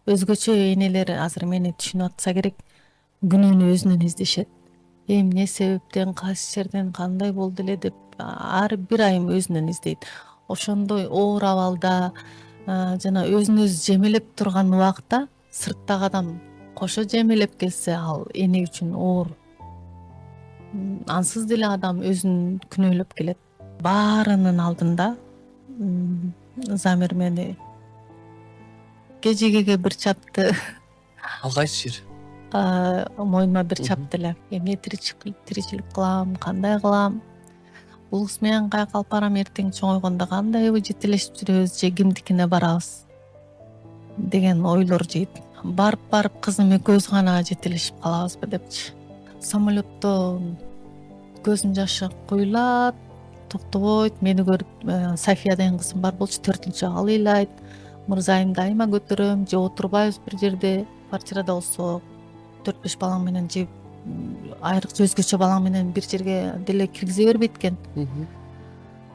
өзгөчө энелер азыр мени түшүнүп атса керек, күнөөнү өзүнөн издешет. Эмне себептен, кайсы жерден, кандай болду эле деп ар бир айым өзүнөн издейт. Ошондой оор абалда жана өзүн өзү жемелеп турган убакта сырттагы адам кошо жемелеп келсе, ал эне үчүн оор. Ансыз деле адам өзүн күнөөлөп келет. Баарынын алдында Замир мени кежегеге бир чапты. Ал кайсы жер? Мойнума бир чапты эле. Эмне тиричилик кылам, кандай кылам? Улус менен каяка алып барам, эртең чоңойгондо кандайбы жетелешип жүрөбүз же кимдикине барабыз деген ойлор жейт. Барып кызым экөөбүз гана жетелешип калабызбы депчи. Самолетто көзүнүн жашы куйулат, токтобойт. Мени көрүп София деген кызым бар болчу, 4-чү, ал ыйлайт. Мырзайым дайыма көтөрөм, же отурбайбыз бир жерде. Квартирада болсо 4-5 балаң менен же айрыкча өзгөчө балаң менен бир жерге деле киргизе бербейт экен.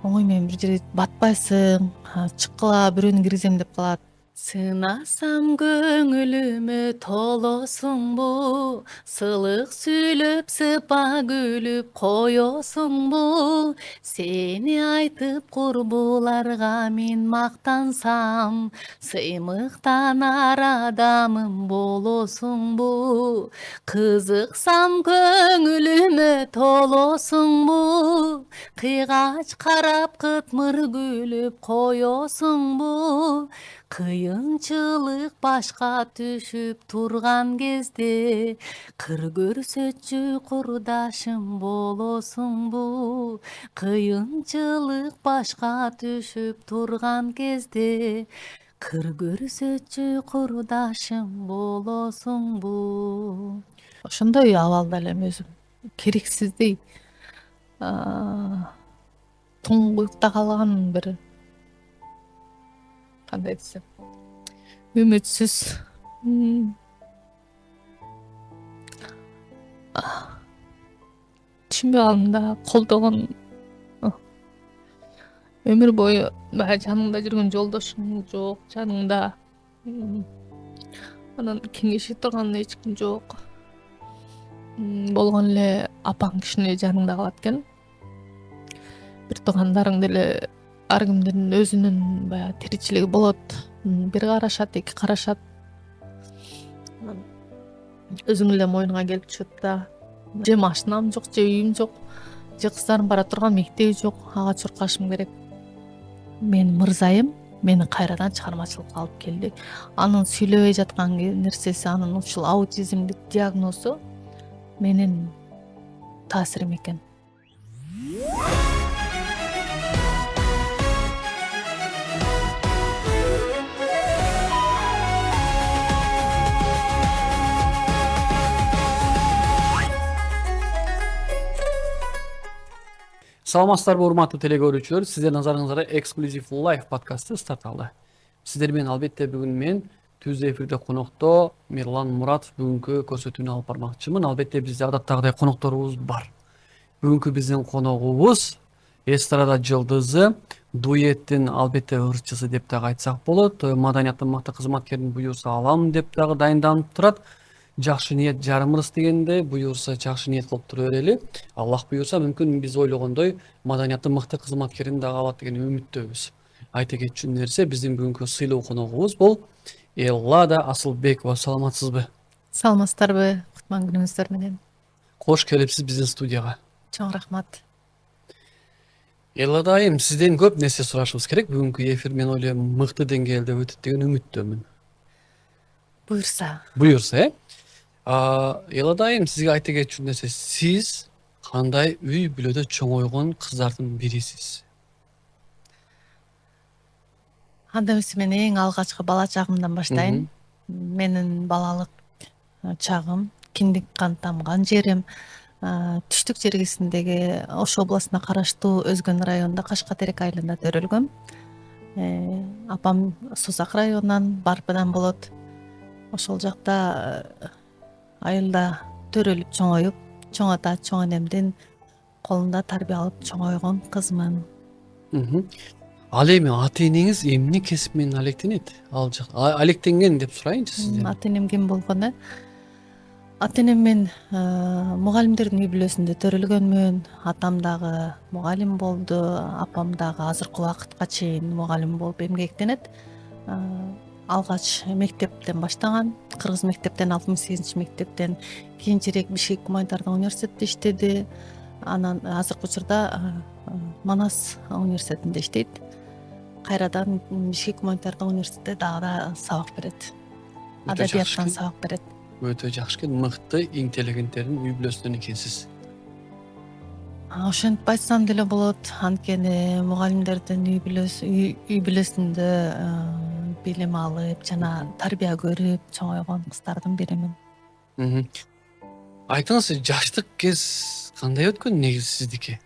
Оңой менен бир жерге батпайсың, чыккыла бирөөнү киргизем деп калат. Сынасам көңүлүмө толосуңбу, сылык сүйлөп сыпа күлүп коесуңбу? Сени айтып курбуларга мен мактансам, сыймыктанар адамым болосуңбу? Кызыксам көңүлүмө толосуңбу, кыйгач карап кытмыр күлүп коесуңбу? Кыйынчылык башка түшүп турган кезде, кыр көрсөтчү курдашым болосуңбу? Кыйынчылык башка түшүп турган кезде, кыр көрсөтчү курдашым болосуңбу? Ошондой абалда элем өзүм. Керексиздей туңгуюкта калган бир, кандай десем, үмүтсүз, түшүнбөй калдым да. Колдогон, өмүр бою баягы жаныңда жүргөн жолдошуң жок, жаныңда анан кеңешип турган эч ким жок. Болгон эле апаң кичине жаныңда калат экен. Бир туугандарың деле ар кимдин өзүнүн баягы тиричилиги болот. Бир карашат, эки карашат. Өзүң эле мойнуңа келип түшөт да. Же машинам жок, же үйүм жок, же кыздарым бара турган мектеби жок. Ага чуркашым керек. Менин мырзайым мени кайрадан чыгармачылыкка алып келди. Анын сүйлөбөй жаткан нерсеси, анын ушул аутизмдик диагнозу менин таасирим экен. Саламатсыздарбы урматтуу теле көрүүчүлөр, сиздердин назарыңызга эксклюзив лайв подкасты старт алды. Сиздер менен албетте бүгүн мен түздө эфирде конокто Мирлан Муратов бүгүнкү көрсөтүүнү алып бармакчымын. Албетте бизде адаттагыдай конокторубуз бар. Бүгүнкү биздин коногубуз эстрада жылдызы, дуэттин албетте ырчысы деп дагы айтсак болот. Маданияттын мыкты кызматкерин буюрса алам деп дагы дайынданып турат. Жакшы ниет жарымырыс дегенде, буюрса жакшы ниет кылып тура берели. Аллах буюрса мүмкүн биз ойлогондой маданияттын мыкты кызматкерин дагы алат деген үмүттөбүз. Айта кетчү нерсе, биздин бүгүнкү сыйлуу коногубуз бул Эллада Асылбекова. Саламатсызбы? Саламатсыздарбы? Кутман күнүңүздөр менен. Кош келипсиз биздин студияга. Чоң рахмат. Эллада айым, сизден көп нерсе сурашыбыз керек. Бүгүнкү эфир мен ойлойм мыкты деңгээлде өтөт деген үмүттөмүн. Буюрса. Буюрса, Эллада айым, сизге айта кетчү нерсе, сиз кандай үй бүлөдө чоңойгон кыздардын бирисиз? Анда эмесе мен эң алгачкы бала чагымдан баштайын. Менин балалык чагым, киндик кан тамган жерим Түштүк жергесиндеги Ош областына караштуу Өзгөн районунда Кашкатерек айылында төрөлгөм. Апам Созак районунан, Барпыдан болот. Ошол жакта айылда төрөлүп чоңоюп, чоң ата, чоң энемдин колунда тарбия алып чоңойгон кызмын. Ал эми ата энеңиз эмне кесип менен алектенет? Ал жак алектенген деп сурайынчы сизден. Ата энем ким болгону? Ата энем мен мугалимдердин үй бүлөсүндө төрөлгөнмүн. Атам дагы мугалим болду, апам дагы азыркы убакытка чейин мугалим болуп эмгектенет. Алгач мектептен баштаган, кыргыз мектептен 68 мектептен, кийинчерээк Бишкек гуманитардык университетте иштеди. Анан азыркы учурда Манас университетинде иштейт. Кайрадан Бишкек гуманитардык университетте дагы да сабак берет. Адабияттан сабак берет. Өтө жакшы экен, мыкты интеллигенттердин үй бүлөсүнөн экенсиз. Ошентип айтсам деле болот, анткени мугалимдердин үй бүлөсүндө билим алып жана тарбия көрүп чоңойгон кыздардын биримин. Айтыңыз, жаштык кез кандай өткөн негизи сиздики?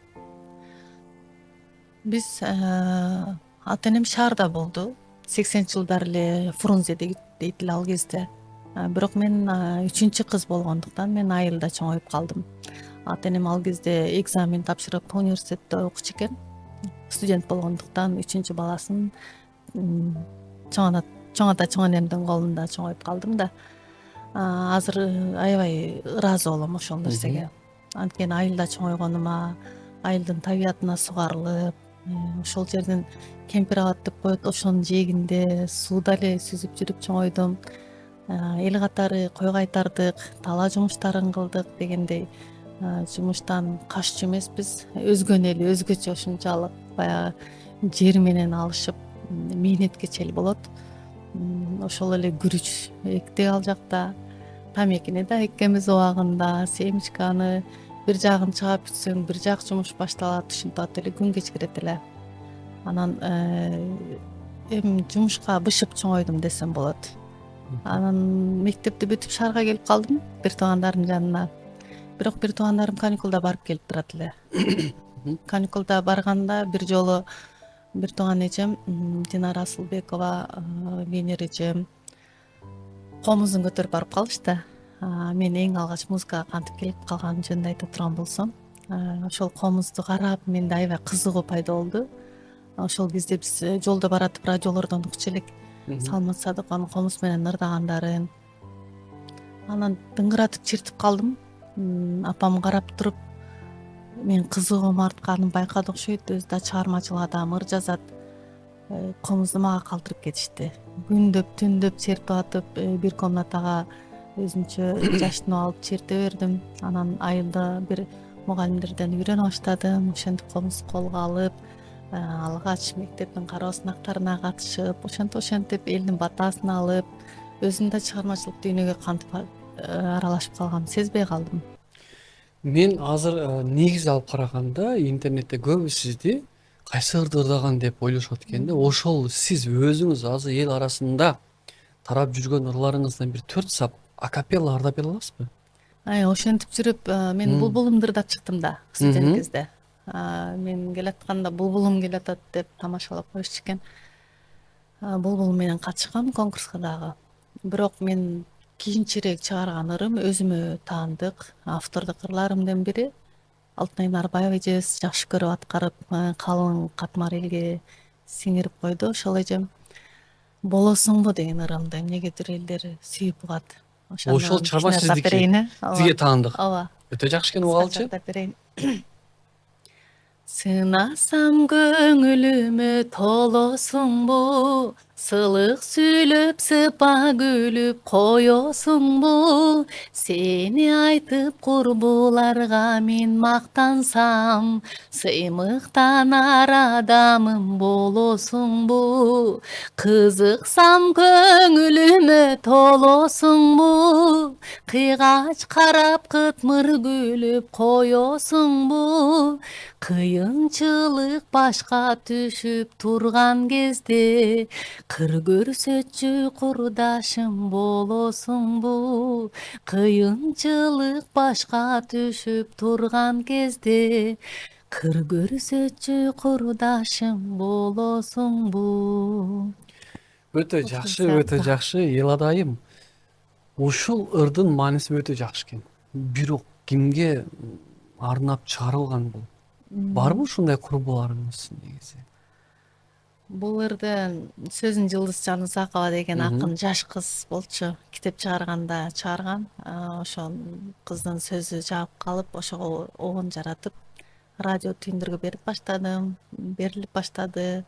Биз ата энем шаарда болду. 80 жылдар эле Фрунзе дейт эле ал кезде. Бирок мен 3-чү кыз болгондуктан мен айылда чоңоюп калдым. Ата энем ал кезде экзамен тапшырып университетте окучу экен. Студент болгондуктан 3-чү баласын чоң энемдин колунда чоңоюп калдым да. Азыр аябай ыраазы болом ошол нерсеге. Анткени айылда чоңойгонума, айылдын табиятына сугарылып, ошол жердин кемпир абад деп коет, ошонун жээгинде сууда эле сүзүп жүрүп чоңойдум. Эл катары кой кайтардык, талаа жумуштарын кылдык дегендей. Жумуштан каччу эмеспиз, өзгөнө эле өзгөчө ушунчалык баягы жер менен алышып мээнеткечел болот. Ошол эле күрүч эктик ал жакта, тамекини да эккенбиз убагында, семечканы бир жагын чыгап бүтсөң, бир жак жумуш башталат, ушинтип эле күн кечкирет эле. Анан эми жумушка бышып чоңойдум десем болот. Анан мектепти бүтүп шаарга келип калдым бир туугандарымдын жанына. Бирок бир туугандарым каникулда барып келип турат эле. Каникулда барганда бир жолу бир тууган эжем, Динара Асылбекова, Венер эжем комузун көтөрүп барып калышты. Мен эң алгач музыкага кантип келип калганым жөнүндө айта турган болсом, ошол комузду карап менде аябай кызыгуу пайда болду. Ошол кезде биз жолдо баратып радиолордон укчу элек Салмат Садыкованын комуз менен ырдагандарын. Анан дыңгыратып чертип калдым. Апам карап туруп, мен кызыгуум артканын байкады окшойт. Өзү да чыгармачыл адам, ыр жазат. Комузду мага калтырып кетишти. Күндөп, түндөп чертип атып, бир комнатага өзүнчө жаштынып алып черте бердим. Анан айылда бир мугалимдерден үйрөнө баштадым. Ошентип комуз колго алып, алгач мектептин кароо сынактарына катышып, ошентип элдин батасын алып, өзүм да чыгармачылык дүйнөгө кантип аралашып калганымды сезбей калдым. Мен азыр негизи алып караганда интернетте көбү сизди кайсы ырды ырдаган деп ойлошот экен да. Ошол сиз өзүңүз азыр эл арасында тарап жүргөн ырларыңыздан бир 4 сап акапелла ырдап бере аласызбы? Ошентип жүрүп мен булбулумду ырдап чыктым да студент кезде. Мен келатканда булбулум келатат деп тамашалап коюшчу экен. Булбул менен катышкам конкурска дагы. Бирок мен кийинчерээк чыгарган ырым өзүмө таандык автордук ырларымдын бири. Алтынай Нарбаева эжебиз жакшы көрүп аткарып, калың катмар элге сиңирип койду. Ошол эжем болосуңбу деген ырымды эмнегедир элдер сүйүп угат. Ошол чарба сиздики, сизге таандык. Ооба. Өтө жакшы экен, угалчы. Сынасам көңүлүмө толосуңбу, сылык сүйлөп сыпа күлүп коесуңбу, сени айтып курбуларга мен мактансам, сыймыктанар адамым болосуңбу, кызыксам көңүлүмө толосуңбу, кыйгач карап кытмыр күлүп коесуңбу, кыйынчылык башка түшүп турган кезде, кыр көрсөтчү курдашым болосуңбу, кыйынчылык башка түшүп турган кезде, кыр көрсөтчү курдашым болосуңбу. Өтө жакшы, Эладайым. Ушул ырдын мааниси өтө жакшы экен. Бирок кимге арнап чыгарылган бул? Барбы ушундай курбуларыңыз негизи? Бул жерде сөзүн Жылдыз Жанызакова деген акын жаш кыз болчу, китеп чыгарган. Ошол кыздын сөзү жаап калып, ошого обон жаратып, радио түйүндөргө берилип баштады.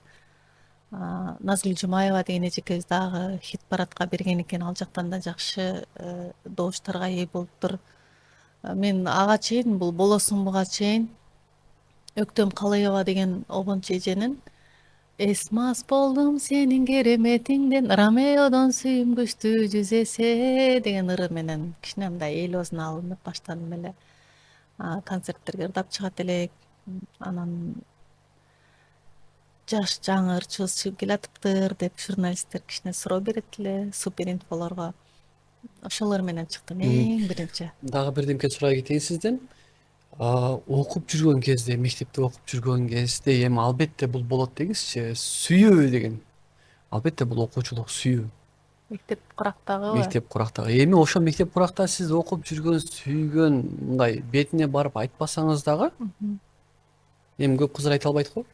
Назгүл Жумаева деген эжекебиз дагы хит парадка берген экен, ал жактан да жакшы добуштарга ээ болуптур. Мен ага чейин, бул болосуңбуга чейин Өктөм Калыева деген обончу эженин эсмас болдум сенин кереметиңден, Ромеодон сүйүнгүчтүү жүз эсе деген ыры менен кичинемдей эл оозуна алынып баштадым эле. Концерттерге ырдап чыгат элек. Анан жаш жаңы ырчыбыз чыгып келатыптыр деп журналисттер кичине суроо берет эле, супер инфолорго. Ошолор менен чыктым эң биринчи. Дагы бирдемке сурай кетейин сизден. Окуп жүргөн кезде, мектепте окуп жүргөн кезде эми албетте бул болот деңизчи, сүйүү деген. Албетте бул окуучулук сүйүү. Мектеп курактагыбы? Мектеп курактагы. Эми ошо мектеп куракта сиз окуп жүргөн, сүйгөн мындай бетине барып айтпасаңыз дагы, эми көп кыздар айта албайт го.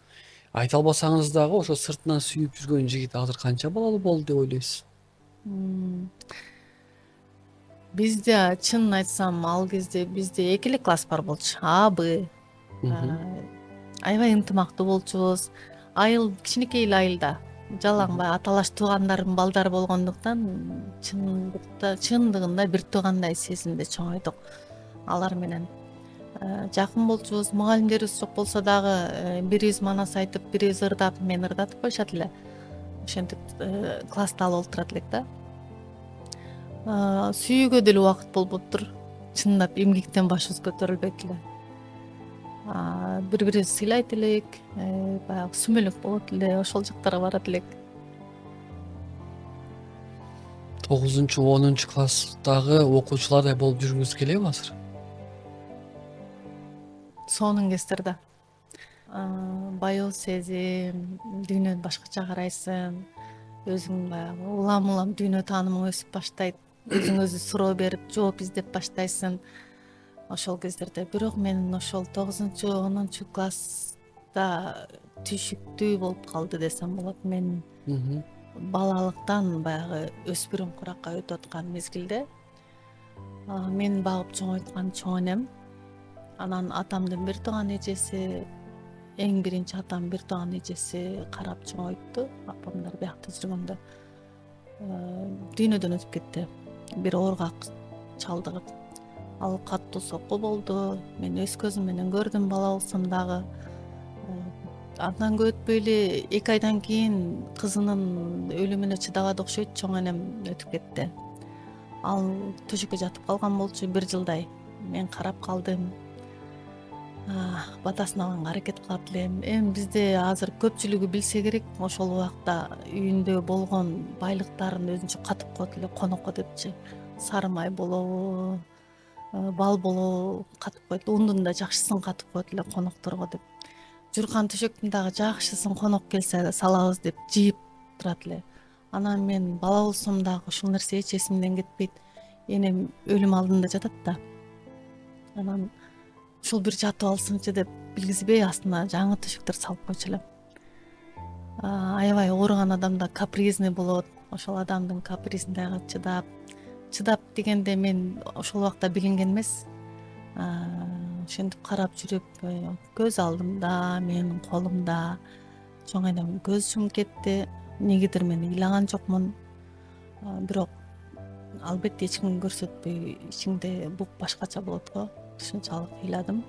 Айта албасаңыз дагы ошо сыртынан сүйүп жүргөн жигит азыр канча балалуу болду деп ойлойсуз? Бизде, чынын айтсам, ал кезде бизде 2 эле класс бар болчу. А, Б. Аябай ынтымактуу болчубуз. Айыл, кичинекей эле айылда. Жалаңбай аталаш туугандардын балдары болгондуктан чындыгында бир туугандай сезимде чоңойдук алар менен. Жакын болчубуз. Мугалимдерибиз жок болсо дагы бирибиз манас айтып, бирибиз ырдап, мени ырдатып коюшат эле. Ошентип класста алып олтурат элек да. Сүйүүгө деле убакыт болбоптур. Чындап эмгектен башыбыз көтөрүлбөйт эле. Бири-бирибизди сыйлайт элек, баягы сүмөлөк болот эле, ошол жактарга барат элек. 9-10 класстагы окуучулардай болуп жүргүңүз келеби азыр? Сонун кездер да. Баяу сезим, дүйнөнү башкача карайсың. Өзүң баягы улам дүйнө таанымың өсүп баштайт. Өзүң өзү суроо берип, жооп издеп баштайсың ошол кездерде. Бирок мен ошол 9-10 класста түйшүктүү болуп калды десем болот. Мен балалыктан баягы өспүрүм куракка өтүп аткан мезгилде мен багып чоңойткан чоң энем, анан атамдын бир тууган эжеси, эң биринчи атам бир тууган эжеси карап чоңойтту. Апамдар биякта жүргөндө дүйнөдөн өтүп кетти. Бир ооргак чалдыгып, ал катуу сокку болду. Мен өз көзүм менен көрдүм бала болсом дагы. Андан көп өтпөй эле 2 айдан кийин кызынын өлүмүнө чыдабады окшойт, чоң энем өтүп кетти. Ал төшөккө жатып калган болчу 1 жылдай. Мен карап калдым. Батасын алганга аракет кылат элем. Эми бизде азыр көпчүлүгү билсе керек, ошол убакта үйүндө болгон байлыктарын өзүнчө катып коет эле конокко депчи. Сары май болобу, бал болобу катып коет. Ундун да жакшысын катып коет эле конокторго деп. Журкан төшөктүн дагы жакшысын конок келсе салабыз деп жыйып турат эле. Анан мен бала болсом дагы ушул нерсе эч эсимден кетпейт. Энем өлүм алдында жатат да. Анан ушул бир жатып алсынчы деп билгизбей астына жаңы төшөктөр салып койчу элем. Аябай ооруган адамда капризный болот. Ошол адамдын капризине чыдап дегенде мен ошол убакта билинген эмес. Ошентип карап жүрүп, көз алдымда, менин колумда чоң энем көз жумуп кетти. Негедир мен ыйлаган жокмун. Бирок албетте эч кимге көрсөтпөй, ичиңде бук башкача болот го. Ушунчалык ыйладым.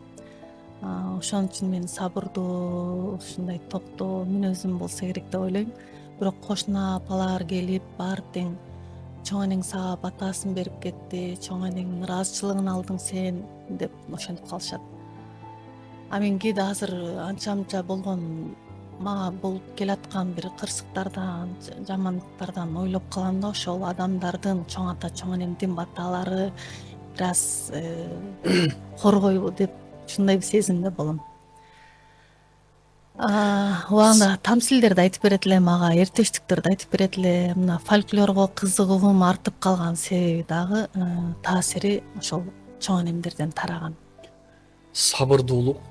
Ошон үчүн мен сабырдуу, ушундай токтоо мүнөзүм болсо керек деп ойлойм. Бирок кошуна апалар келип, баары тең чоң энең сага батасын берип кетти, чоң энеңдин ыраазычылыгын алдың сен деп ошентип калышат. Мен кээде азыр анча болгон мага болуп келаткан бир кырсыктардан, жамандыктардан ойлоп калам да, ошол адамдардын, чоң ата, чоң энемдин баталары бир аз коргойбу деп ушундай бир сезимде болом. Убагында тамсилдерди айтып берет эле мага, эртештиктерди айтып берет эле. Мына фольклорго кызыгуум артып калган себеби дагы таасири ошол чоң энемдерден тараган. Сабырдуулук,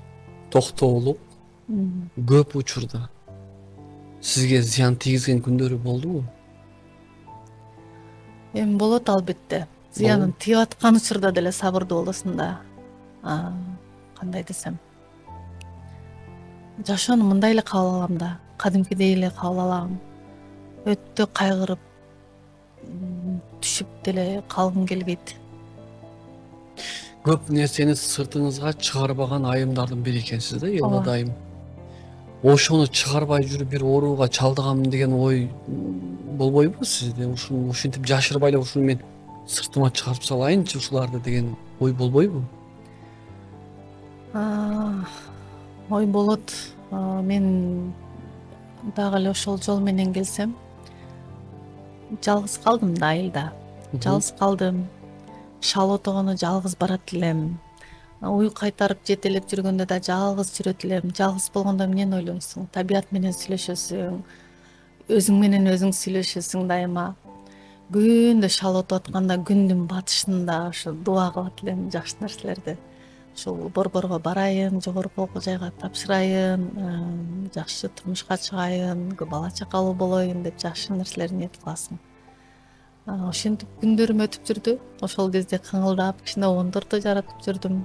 токтоолук көп учурда сизге зыян тийгизген күндөрү болдубу? Эми болот албетте. Зыянын тийип аткан учурда деле сабырдуу болосуң да. Кандай десем, жашоону мындай эле кабыл алам да, кадимкидей эле кабыл алам. Өтө кайгырып түшүп деле калгым келбейт. Көп нерсени сыртыңызга чыгарбаган айымдардын бири экенсиз да, эле Ооба. дайым. Ошону чыгарбай жүрүп бир ооруга чалдыгам деген ой болбойбу сизде? Ушуну ушинтип жашырбай эле ушуну мен сыртыма чыгарып салайынчы ушуларды деген ой болбойбу? Ой болот. Мен дагы эле ошол жол менен келсем, жалгыз калдым да айылда. Жалгыз калдым. Шал отогону жалгыз барат элем. Уй кайтарып жетелеп жүргөндө да жалгыз жүрөт элем. Жалгыз болгондо эмнени ойлойсуң? Табият менен сүйлөшөсүң. Өзүң менен өзүң сүйлөшөсүң дайыма. Күндө шал отуп атканда күндүн батышында ошо дуба кылат элем жакшы нерселерди. Ушул борборго барайын, жогорку окуу жайга тапшырайын, жакшы турмушка чыгайын, бала чакалуу болоюн деп жакшы нерселерди ниет кыласың. Ошентип күндөрүм өтүп жүрдү. Ошол кезде кыңылдап кичине оңдорду жаратып жүрдүм.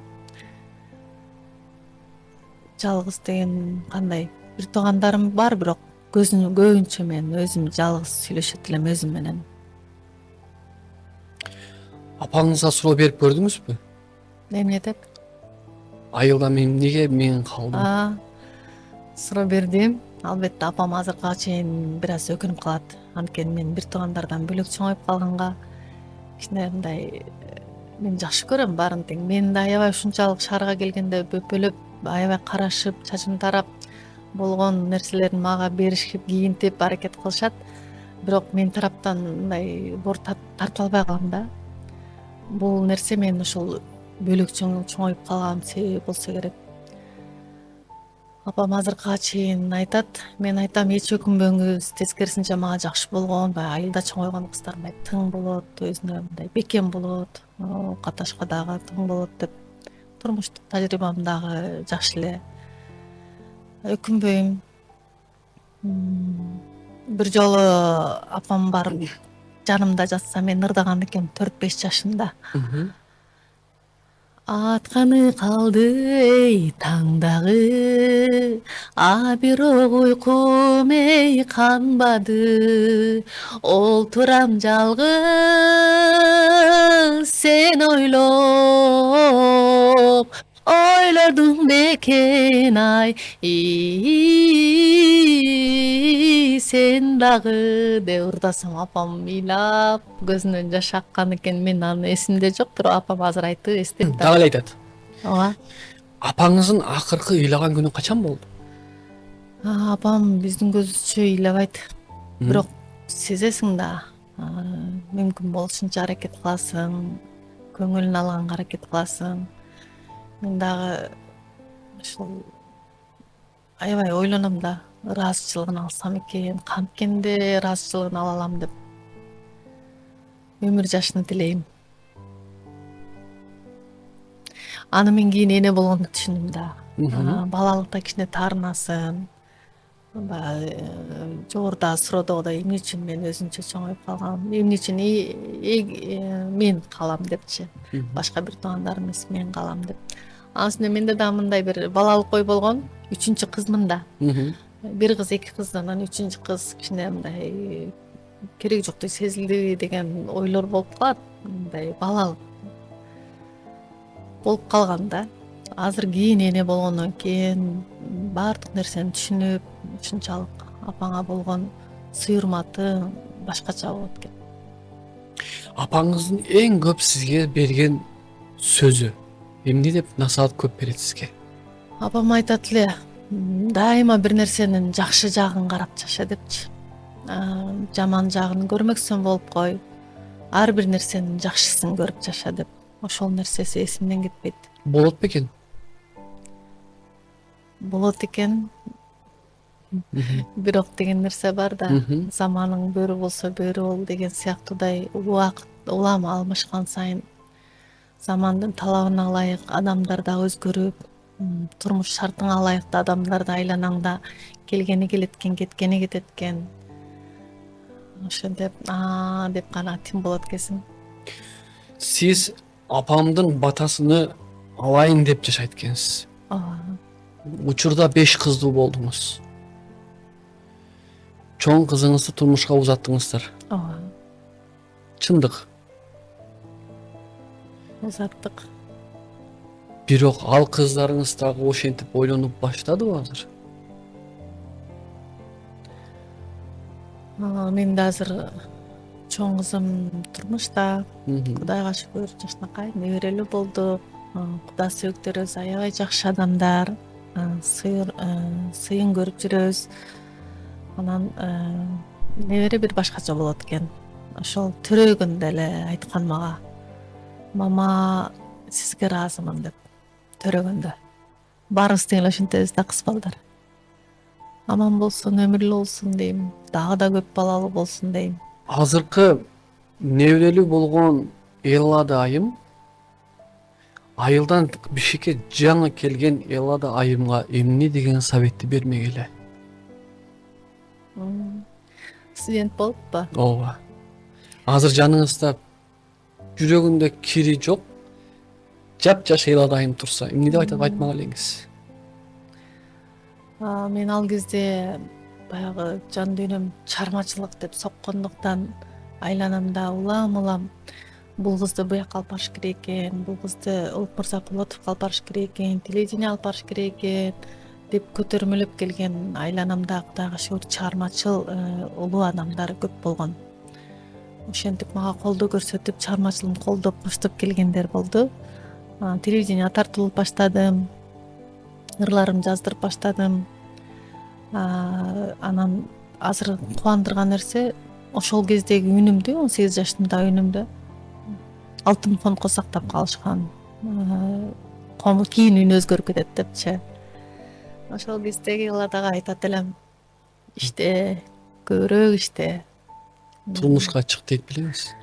Жалгыз деген кандай? Бир туугандарым бар, бирок көбүнчө мен өзүм жалгыз сүйлөшөт элем өзүм менен. Апаңызга суроо берип көрдүңүзбү? Эмне деп? Айылда мен эмнеге мен калдым? Суроо бердим. Албетте апам азыркыга чейин бир аз өкүнүп калат. Анткени мен бир туугандардан бөлөк чоңоюп калганга кичине мындай мен жакшы көрөм баарын тең. Мен да аябай ушунчалык шаарга келгенде бөпөлөп, аябай карашып, чачым тарап болгон нерселерин мага беришип, кийинтип аракет кылышат. Бирок мен тараптан мындай бор тартып албай калам да. Бул нерсе мен ошол бөлөк чоңоюп калган себеп болсо керек. Апам азыркыга чейин айтат, мен айтам эч өкүнбөңүз, тескерисинче мага жакшы болгон, баягы айылда чоңойгон кыздар мындай тың болот, өзүнө мындай бекем болот, каташка дагы тың болот деп турмуштук тажрыйбам дагы жакшы эле. Өкүнбөйм. Бир жолу апам барып жанымда жатса, мен ырдаган экенмин 4-5 жашымда. Атканы калды эй таңдагы, бирок уйкум эй канбады. Олтурам жалгыз сен ойлоп, ойлодум бекен ай, сен дагы деп ырдасам апам ыйлап көзүнөн жаш аккан экен. Мен аны эсимде жок, бирок апам азыр айтты, эстеп Дагы эле айтат. Ооба. Апаңыздын акыркы ыйлаган күнү качан болду? Апам биздин көзүбүзчө ыйлабайт. Бирок сезесиң да, мүмкүн болушунча аракет кыласың, көңүлүн алганга аракет кыласың. Мен дагы ушул аябай ойлоном да, ыраазычылыгын алсам экен, канткенде ыраазычылыгын ала алам деп. Өмүр жашын тилейм. Аны мен кийин эне болгондо түшүндүм да. Балалыкта кичине таарынасың. Жогоруда суроодогудой эмне үчүн мен өзүнчө чоңоюп калгам, эмне үчүн мен калам депчи. Башка бир туугандарым эмес, мен калам деп. Анын үстүнө менде дагы мындай бир балалык ой болгон. 3-чү кызмын да. Бир кыз, 2 кыз, анан 3-чү кыз кичине мындай кереги жоктой сезилди деген ойлор болуп калат. Мындай балалык болуп калган да. Азыр кийин эне болгондон кийин баардык нерсени түшүнүп, ушунчалык апаңа болгон сый-урматы башкача болот экен. Апаңыздын эң көп сизге берген сөзү эмне деп насаат көп берет сизге? Апам айтат эле, дайыма бир нерсенин жакшы жагын карап жаша депчи. Жаман жагын көрмөксүн болуп кой. Ар бир нерсенин жакшысын көрүп жаша деп. Ошол нерсеси эсимден кетпейт. Болот бекен? Болот экен. Бирок деген нерсе бар да, заманың бөрү болсо бөрү бол деген сыяктуудай убакыт улам алмашкан сайын замандын талабына ылайык адамдар да өзгөрүп, турмуш шартыңа ылайыктуу адамдарды айланаңда келгени келеткен, кеткени кететкен. Ошентип деп гана тим болот экенсиң. Сиз апамдын батасыны алайын деп жашайт экенсиз. Ооба. Учурда 5 кыздуу болдуңуз. Чоң кызыңызды турмушка узаттыңыздар. Ооба. Чындык. Узаттык. Бирок ал кыздарыңыз дагы ошентип ойлонуп баштадыбы азыр? Мен да азыр чоң кызым турмушта. Мгм. Кудайга шүгүр, жакшынакай неберелүү болду. Куда сөөктөрүбүз аябай жакшы адамдар. Сыйын көрүп жүрөбүз. Анан небере бир башкача болот экен. Ошол төрөгөндө эле айткан мага: "Мама, сизге ыраазымын" деп. Төрөгөндө. Баарыбыз тең эле ошентебиз да, кыз балдар. Аман болсун, өмүрлүү болсун дейм. Дагы да көп балалуу болсун дейм. Азыркы неберелүү болгон Эллада айым айылдан Бишкекке жаңы келген Эллада айымга эмне деген советти бермегеле? Студент болуппу? Ооба. Азыр жаныңызда жүрөгүндө кири жок, жапжаш Эллада айым турса, эмне деп айтмак элеңиз? Мен ал кезде баягы жан дүйнөм чармачылык деп соккондуктан айланамда улам бул кызды буяка алып барыш керек экен, бул кызды Улук мырза Болотовго алып барыш керек экен, телевидение алып барыш керек экен деп көтөрмөлөп келген айланамда Кудайга шүгүр чыгармачыл улуу адамдар көп болгон. Ошентип мага колдоо көрсөтүп, чыгармачылыгымды колдоп, коштоп келгендер болду. Телевидение тартылып баштадым. Ырларымды жаздырып баштадым. Анан азыр кубандырган нерсе, ошол кездеги үнүмдү, 18 жаштагы үнүмдү алтын фондко сактап калышкан. Кийин үнү өзгөрүп кетет депчи. Ошол кездеги Элладага айтат элем: "Иште, көбүрөөк иште." Турмушка чык дейт белеңиз.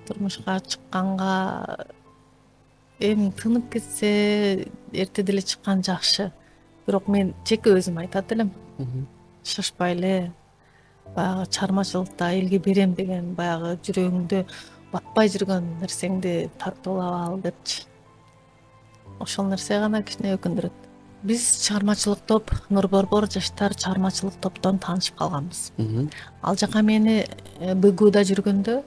Турмушка чыкканга эми тынып кетсе эрте деле чыккан жакшы. Бирок мен жеке өзүм айтат элем: шашпай эле, баягы чыгармачылыкта элге берем деген баягы жүрөгүңдү батпай жүргөн нерсеңди тартуулап ал депчи. Ошол нерсе гана кичине өкүндүрөт. Биз чыгармачылык топ, Нур Борбор жаштар чыгармачылык топтон таанышып калганбыз. Ал жака мени БГУда жүргөндө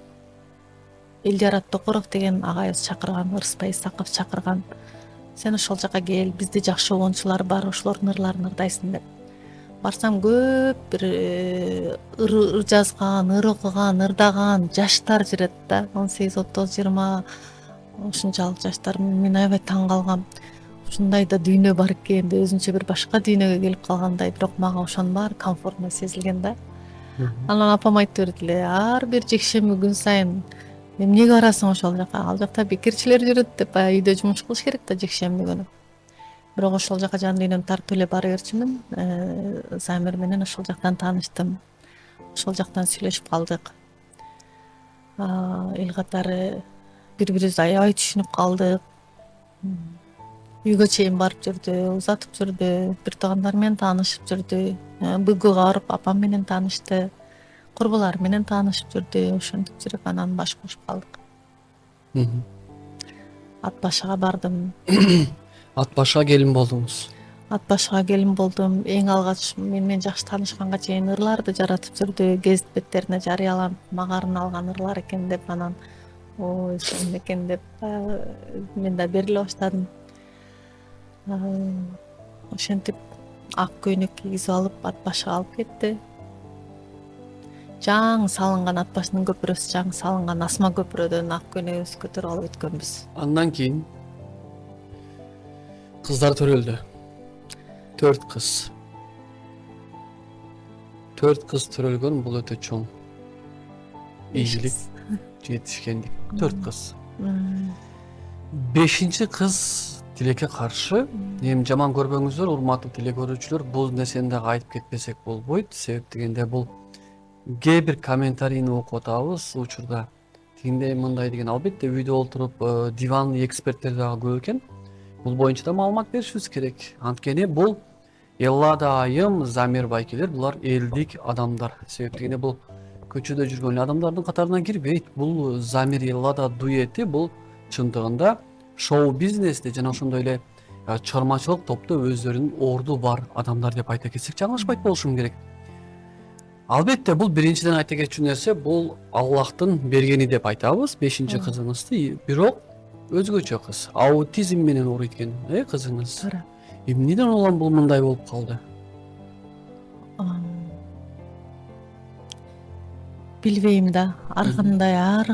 Элдиярат Токоров деген агайыбыз чакырган, Ырысбай Исаков чакырган. "Сен ошол жака кел, бизде жакшы обончулар бар, ошолордун ырларын ырдайсың" деп. Барсам көп бир ыр жазган, ыр окуган, ырдаган жаштар жүрөт да. 18, 30, 20 ушунчалык жаштар. Мен аябай таң калгам. Ушундай да дүйнө бар экен деп өзүнчө бир башка дүйнөгө келип калгандай, бирок мага ошонун баары комфортно сезилген да. Анан апам айтып берди эле: "Ар бир жекшемби күн сайын эмнеге барасың ошол жака? Ал жакта бекерчилер жүрөт" деп, баягы үйдө жумуш кылыш керек да жекшемби күнү. Бирок ошол жака жан дүйнөм тартып эле бара берчүмүн. Замир менен ошол жактан тааныштым. Ошол жактан сүйлөшүп калдык. Эл катары бири-бирибизди аябай түшүнүп калдык. Үйгө чейин барып жүрдү, узатып жүрдү, бир туугандар менен таанышып жүрдү. БГУга барып апам менен таанышты. Курбулары менен таанышып жүрдү. Ошентип жүрүп анан баш кошуп калдык. Ат башыга бардым. Ат башыга келин болдуңуз. Ат башыга келин болдум. Эң алгач менен жакшы таанышканга чейин ырларды жаратып жүрдү. Гезит беттерине жарыяланып, мага арналган ырлар экен деп, анан ой сонун экен деп мен да бериле баштадым. Ошентип ак көйнөк кийгизип алып ат башыга алып кетти. Жаңы салынган ат башынын көпүрөсү, жаңы салынган асма көпүрөдөн ак көйнөгүбүздү көтөрүп алып өткөнбүз. Андан кийин кыздар төрөлдү. 4 кыз. 4 кыз төрөлгөн, бул өтө чоң ийгилик, жетишкендик. 4 кыз. 5-чи кыз тилекке каршы. Эми жаман көрбөңүздөр, урматтуу телекөрүүчүлөр, бул нерсени дагы айтып кетпесек болбойт. Себеп дегенде бул кээ бир комментарийни окуп атабыз учурда. Тигиндей мындай деген, албетте үйдө отуруп диванный эксперттер дагы көп экен. Бул боюнча да маалымат беришибиз керек. Анткени бул эллада айым замир байкелер булар элдик адамдар. Себеп дегенде бул көчөдө жүргөн эле адамдардын катарына кирбейт. Бул замир эллада дуэти бул чындыгында шоу бизнесте жана ошондой эле чыгармачылык топто өздөрүнүн орду бар адамдар деп айта кетсек жаңылышпайт болушум керек. Албетте бул биринчиден айта кетчү нерсе бул Аллахтын бергени деп айтабыз 5-чи кызыңызды, бирок өзгөчө кыз. Аутизм менен ооруйт экен, кызыңыз. Туура. Эмнеден улам бул мындай болуп калды? Билбейм да. Ар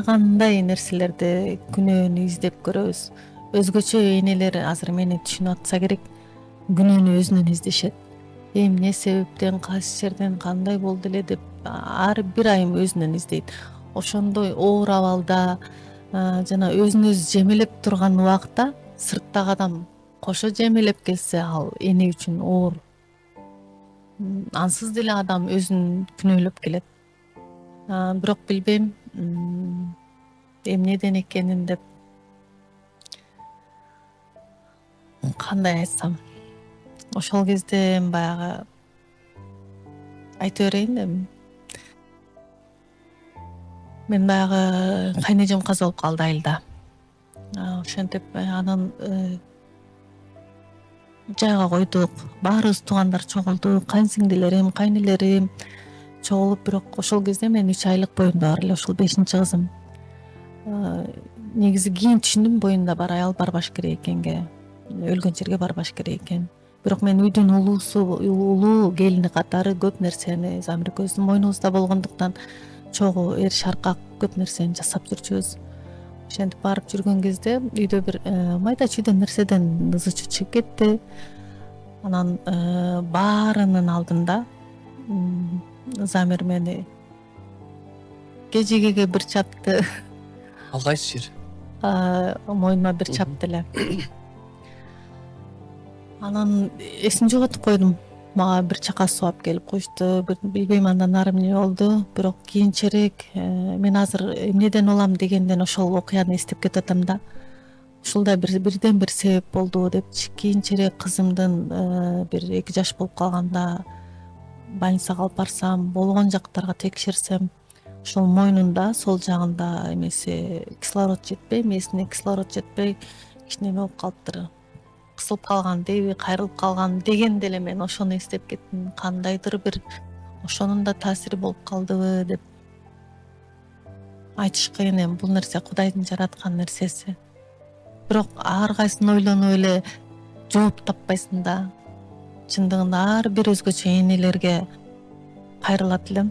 кандай нерселерди күнөөнү издеп көрөбүз. Өзгөчө энелер азыр мени түшүнүп атса керек, күнөөнү өзүнөн издешет. Эмне себептен, кайсы жерден, кандай болду эле деп ар бир айым өзүнөн издейт. Ошондой оор абалда жана өзүн өзү жемелеп турган убакта сырттагы адам кошо жемелеп келсе, ал эне үчүн оор. Ансыз деле адам өзүн күнөөлөп келет. Бирок билбейм эмнеден экенин деп. Кандай айтсам, ошол кезде баягы айта берейин эми. Мен баягы кайнэжем каза болуп калды айылда. Ошентип анан жайга койдук. Баарыбыз туугандар чогулдук, кайынсиңдилерим, кайнэлерим чогулуп, бирок ошол кезде мен 3 айлык боюнда бар эле, ошол 5-чи кызым. Негизи кийин түшүндүм боюнда бар аял барбаш керек экенге, өлгөн жерге барбаш керек экен. Бирок мен үйдүн улуу келини катары көп нерсени Замир экөөбүздүн мойнубузда болгондуктан чогуу эр шаркак көп нерсени жасап жүрчүбүз. Ошентип барып жүргөн кезде үйдө бир майда чүйдө нерседен ызы чуу чыгып кетти. Анан баарынын алдында Замир мени кежегеге бир чапты. Ал кайсы жер? Мойнума бир чапты эле. Анан эсин жоготуп койдум. Мага бир чака суу алып келип куйушту. Билбейм андан ары эмне болду. Бирок кийинчерээк мен азыр эмнеден улам дегенден ошол окуяны эстеп кетип атам да. Ушул да бирден бир себеп болду депчи. Кийинчерээк кызымдын бир 2 жаш болуп калганда больницага алып барсам, болгон жактарга текшерсем, ошол мойнунда сол жагында эмеси кислород жетпей, мээсине кислород жетпей кичине эме болуп калыптыр. Кысылып калган деби, кайрылып калган дегенде эле мен ошону эстеп кеттим. Кандайдыр бир ошонун да таасири болуп калдыбы деп. Айтыш кыйын эми, бул нерсе Кудайдын жараткан нерсеси. Бирок ар кайсын ойлонуп эле жооп таппайсың да. Чындыгында ар бир өзгөчө энелерге кайрылат элем.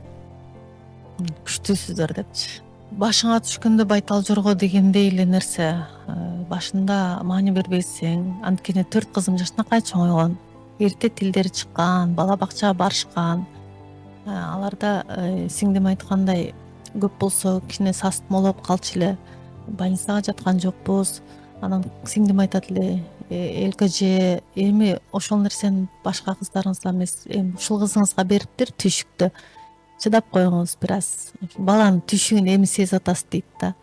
Күчтүүсүздөр депчи. Башыңа түшкөндө байтал жорго дегендей эле нерсе. Башында маани бербейсиң. Анткени 4 кызым жашынакай чоңойгон. Эрте тилдери чыккан, бала бакчага барышкан. Аларда сиңдим айткандай көп болсо кичине састмолоп калчу эле. Больницага жаткан жокпуз. Анан сиңдим айтат эле, элкеже эми ошол нерсени башка кыздарыңызга эмес, эми ушул кызыңызга бериптир түйшүктө. Чыдап коюңуз бир аз. Баланын түйшүгүн эми сезип атасыз дейт да.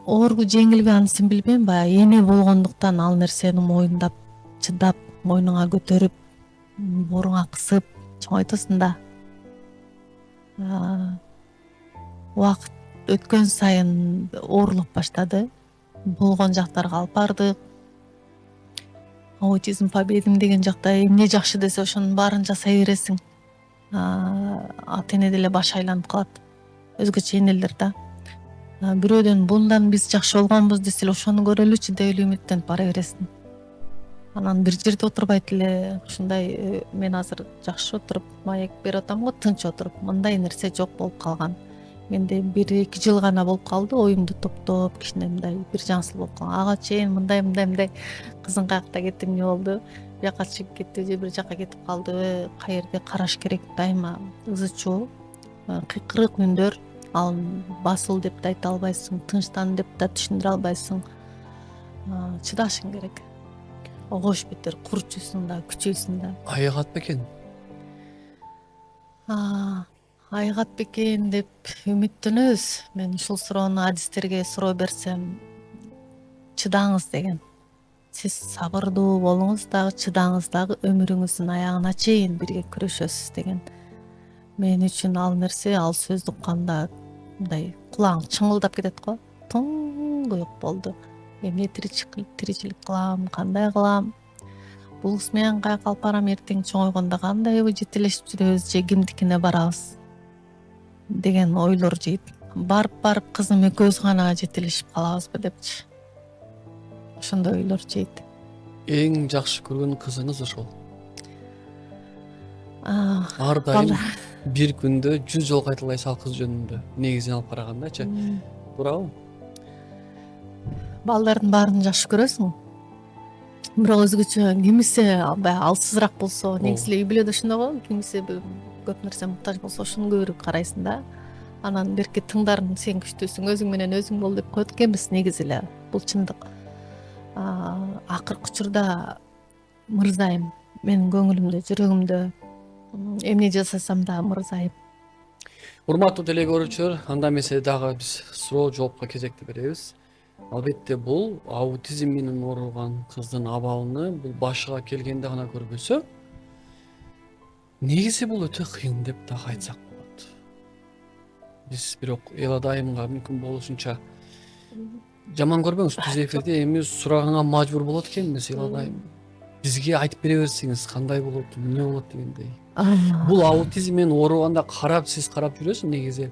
Оору жеңилби анысын билбейм, баягы эне болгондуктан ал нерсени моюндап, чыдап, мойнуңа көтөрүп, бооруңа кысып чоңойтосуң да. Убакыт өткөн сайын оорулук баштады. Болгон жактарга алып бардык. Аутизм победим деген жакта эмне жакшы десе ошонун баарын жасай бересиң. Ата эне деле баш айланып калат. Өзгөчө энелер да. Бирөөдөн bundan биз жакшы болгонбуз десе эле ошону көрөлүчү деп эле үмүттөнүп бара бересиң. Анан бир жерде отурбайт эле ушундай мен азыр жакшы отуруп маек берип атам го, тынч отуруп. Мындай нерсе жок болуп калган. Менде 1-2 жыл гана болуп калды, оюмду топтоп, кичине мындай бир жаңсыл болуп калган. Ага чейин мындай кызың каякта кетти, эмне болду? Бияка чыгып кетти же бир жака кетип калдыбы? Каерде караш керек дайыма. Ызы чуу, кыйкырык үндөр, ал басыл деп да айта албайсың, тынчтан деп да түшүндүрө албайсың. Чыдашың керек. Огош бетер курчусуң да, күчөйсүң да. Айыгат бекен. Айыгат бекен деп үмүттөнөбүз. Мен ушул суроону адистерге суроо берсем, чыдаңыз деген. сиз сабырдуу болуңуз дагы, чыдаңыз дагы, өмүрүңүздүн аягына чейин бирге күрөшөсүз деген. Мен үчүн ал нерсе, ал сөздү укканда мындай кулагың чыңылдап кетет го. Туңгуюк болду. Эмне тиричилик кылам, кандай кылам? Булус менен каяка алып барам эртең чоңойгондо, кандайбы жетелешип жүрөбүз же кимдикине барабыз деген ойлор жейт. Барып кызым экөөбүз гана жетелешип калабызбы депчи. Ошондой ойлор жейт. Эң жакшы көргөн кызыңыз ошол. Ар дайым бир күндө 100 жолу кайталай сал кыз жөнүндө. Негизинен алып карагандачы. Туурабы? Балдардын баарын жакшы көрөсүң. Бирок өзгөчө кимиси баягы алсызыраак болсо, негизи үй бүлөдө ошондой го, кимиси көп нерсе муктаж болсо ошону көбүрөөк карайсың да. Анан берки тыңдарын сен күчтүүсүң, өзүң менен өзүң бол деп коет экенбиз негизи эле. Бул чындык. Акыркы учурда мырзайым, менин көңүлүмдө, жүрөгүмдө эмне жасасам да мырзайым. Урматтуу теле көрүүчүлөр, анда эмесе дагы биз суроо жоопко кезекти беребиз. Албетте бул аутизм менен ооруган кыздын абалыны бул башыга келгенде гана көрбөсө, негизи бул өтө кыйын деп дагы айтсак болот. Биз бирок Эла дайымга мүмкүн болушунча жаман көрбөңүз, түз эфирде эми сураганга мажбур болот экенбиз. Эла дайым бизге айтып бере берсеңиз кандай болот, эмне болот дегендей. Бул аутизм менен ооруганда сиз карап жүрөсүң негизи.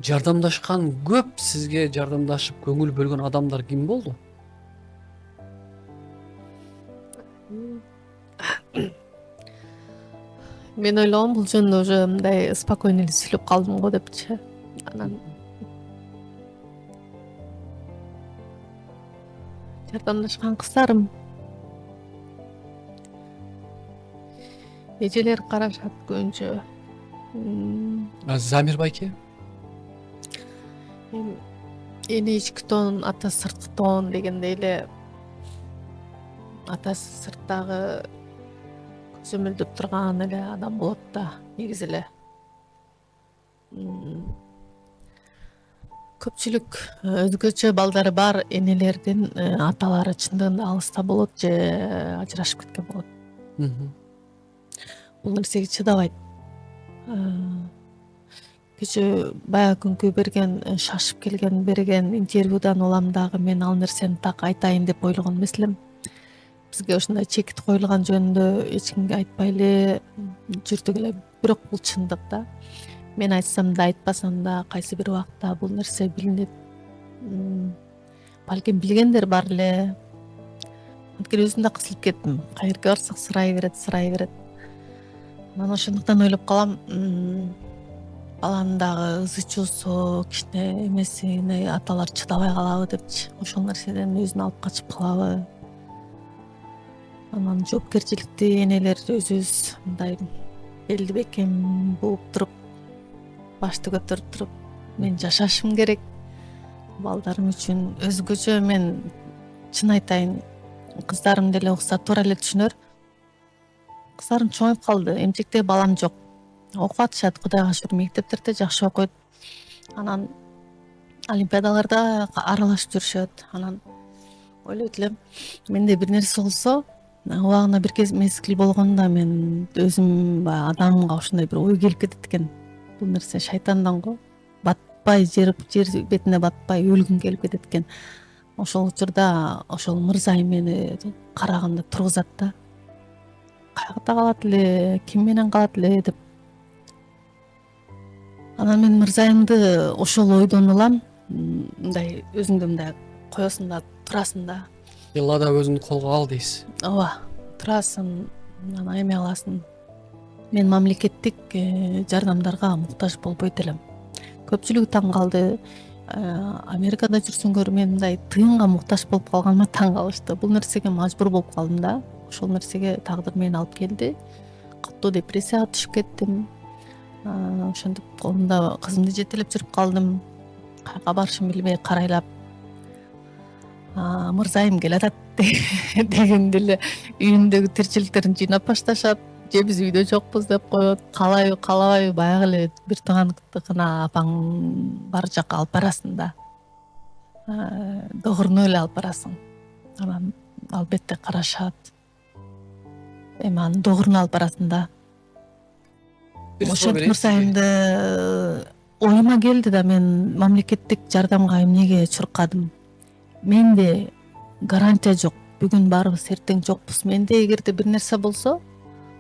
Жардамдашкан көп, сизге жардамдашып көңүл бөлгөн адамдар ким болду? Мен ойлогом бул жөнүндө уже мындай спокойно эле сүйлөп калдым го депчи. Анан жардамдашкан кыздарым эжелер карашат көбүнчө. Замир байке? Эне ички тоон, ата сырткы тоон дегендей эле, атасы сырттагы көзөмөлдөп турган эле адам болот да негизи эле. Көпчүлүк өзгөчө балдары бар энелердин аталары чындыгында алыста болот же ажырашып кеткен болот. Бул нерсеге чыдабайт. Кечээ баягы күнкү берген, шашып келген берген интервьюдан улам дагы мен ал нерсени так айтайын деп ойлогон эмес элем. Бизге ушундай чекит коюлган жөнүндө эч кимге айтпай эле жүрдүк эле. Бирок бул чындык да. Мен айтсам да айтпасам да кайсы бир убакта бул нерсе билинет. Балким билгендер бар эле. Анткени өзүм да кысылып кеттим. Каерге барсак сырай берет. Анан ошондуктан ойлоп калам, баланын дагы ызы чуусу, кичине эмесине аталар чыдабай калабы депчи. Ошол нерседен өзүн алып качып калабы. Анан жоопкерчиликти энелер өзүбүз мындай белди бекем бууп туруп, башты көтөрүп туруп, мен жашашым керек балдарым үчүн. Өзгөчө мен чын айтайын, кыздарым деле укса туура эле түшүнөр. Кыздарым чоңоюп калды, эмчекте балам жок. Окуп атышат, Кудайга шүгүр, мектептерде жакшы окуйт. Анан олимпиадаларда аралашып жүрүшөт. Анан ойлойт элем, менде бир нерсе болсо, убагында бир мезгил болгондо мен өзүм баягы адамга ушундай бир ой келип кетет экен. Бул нерсе шайтандан го. Батпай, жер бетине батпай өлгүм келип кетет экен. Ошол учурда ошол мырзайым мени караганда тургузат да. Каякта калат эле, ким менен калат эле деп. Анан мен мырзайымды ошол ойдон улам, мындай өзүңдү мындай коесуң да, турасың да. Эла да өзүңдү колго ал дейсиз. Ооба, турасың, анан эме аласың. Мен мамлекеттик жардамдарга муктаж болбойт элем. Көпчүлүгү таң калды. Америкада жүрсөңөр мен мындай тыйынга муктаж болуп калганыма таң калышты. Бул нерсеге мажбур болуп калдым да. Ошол нерсеге тагдыр мени алып келди. Катуу депрессияга түшүп кеттим. Ошентип колумда кызымды жетелеп жүрүп калдым. Каяка барышымды билбей карайлап. Мырзайым келатат дегенде эле үйүндөгү тиричиликтерин жыйнап башташат. Же биз үйдө жокпуз деп коет. Калайбы, калабайбы, баягы эле бир туугандыкына апаң бар жака алып барасың да. Догурнуп эле алып барасың. Анан албетте карашат. Эми анын доогурун алып барасың да. Ошентип Мырзайымды оюма келди да, мен мамлекеттик жардамга эмнеге чуркадым. Менде гарантия жок. Бүгүн барбыз, эртең жокпуз. Менде эгерде бир нерсе болсо,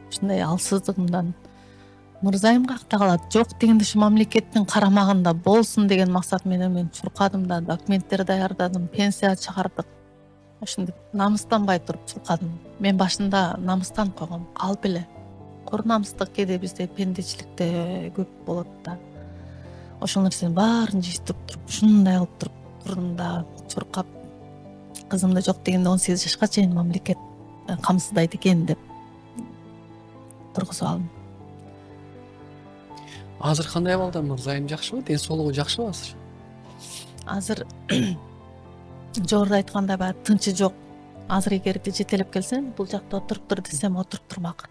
ушундай алсыздыгымдан Мырзайым какта калат. Жок дегенде ушу мамлекеттин карамагында болсун деген максат менен мен чуркадым да, документтер даярдадым, пенсия чыгардык. Ошентип намыстанбай туруп чуркадым. Мен башында намыстанып койгом, калп эле. Кор намыстык кээде бизде пендечиликте көп болот да. Ошол нерсенин баарын жыйыстырып туруп, ушундай кылып туруп турдум да, чуркап, кызымда жок дегенде 18 жашка чейин мамлекет камсыздайт экен деп тургузуп алдым. Азыр кандай абалда Мырзайым, жакшыбы? Ден соолугу жакшыбы азыр? Азыр жогоруда айткандай баягы тынчы жок. Азыр эгерде жетелеп келсем, бул жакта отуруп тур десем, отуруп турмак.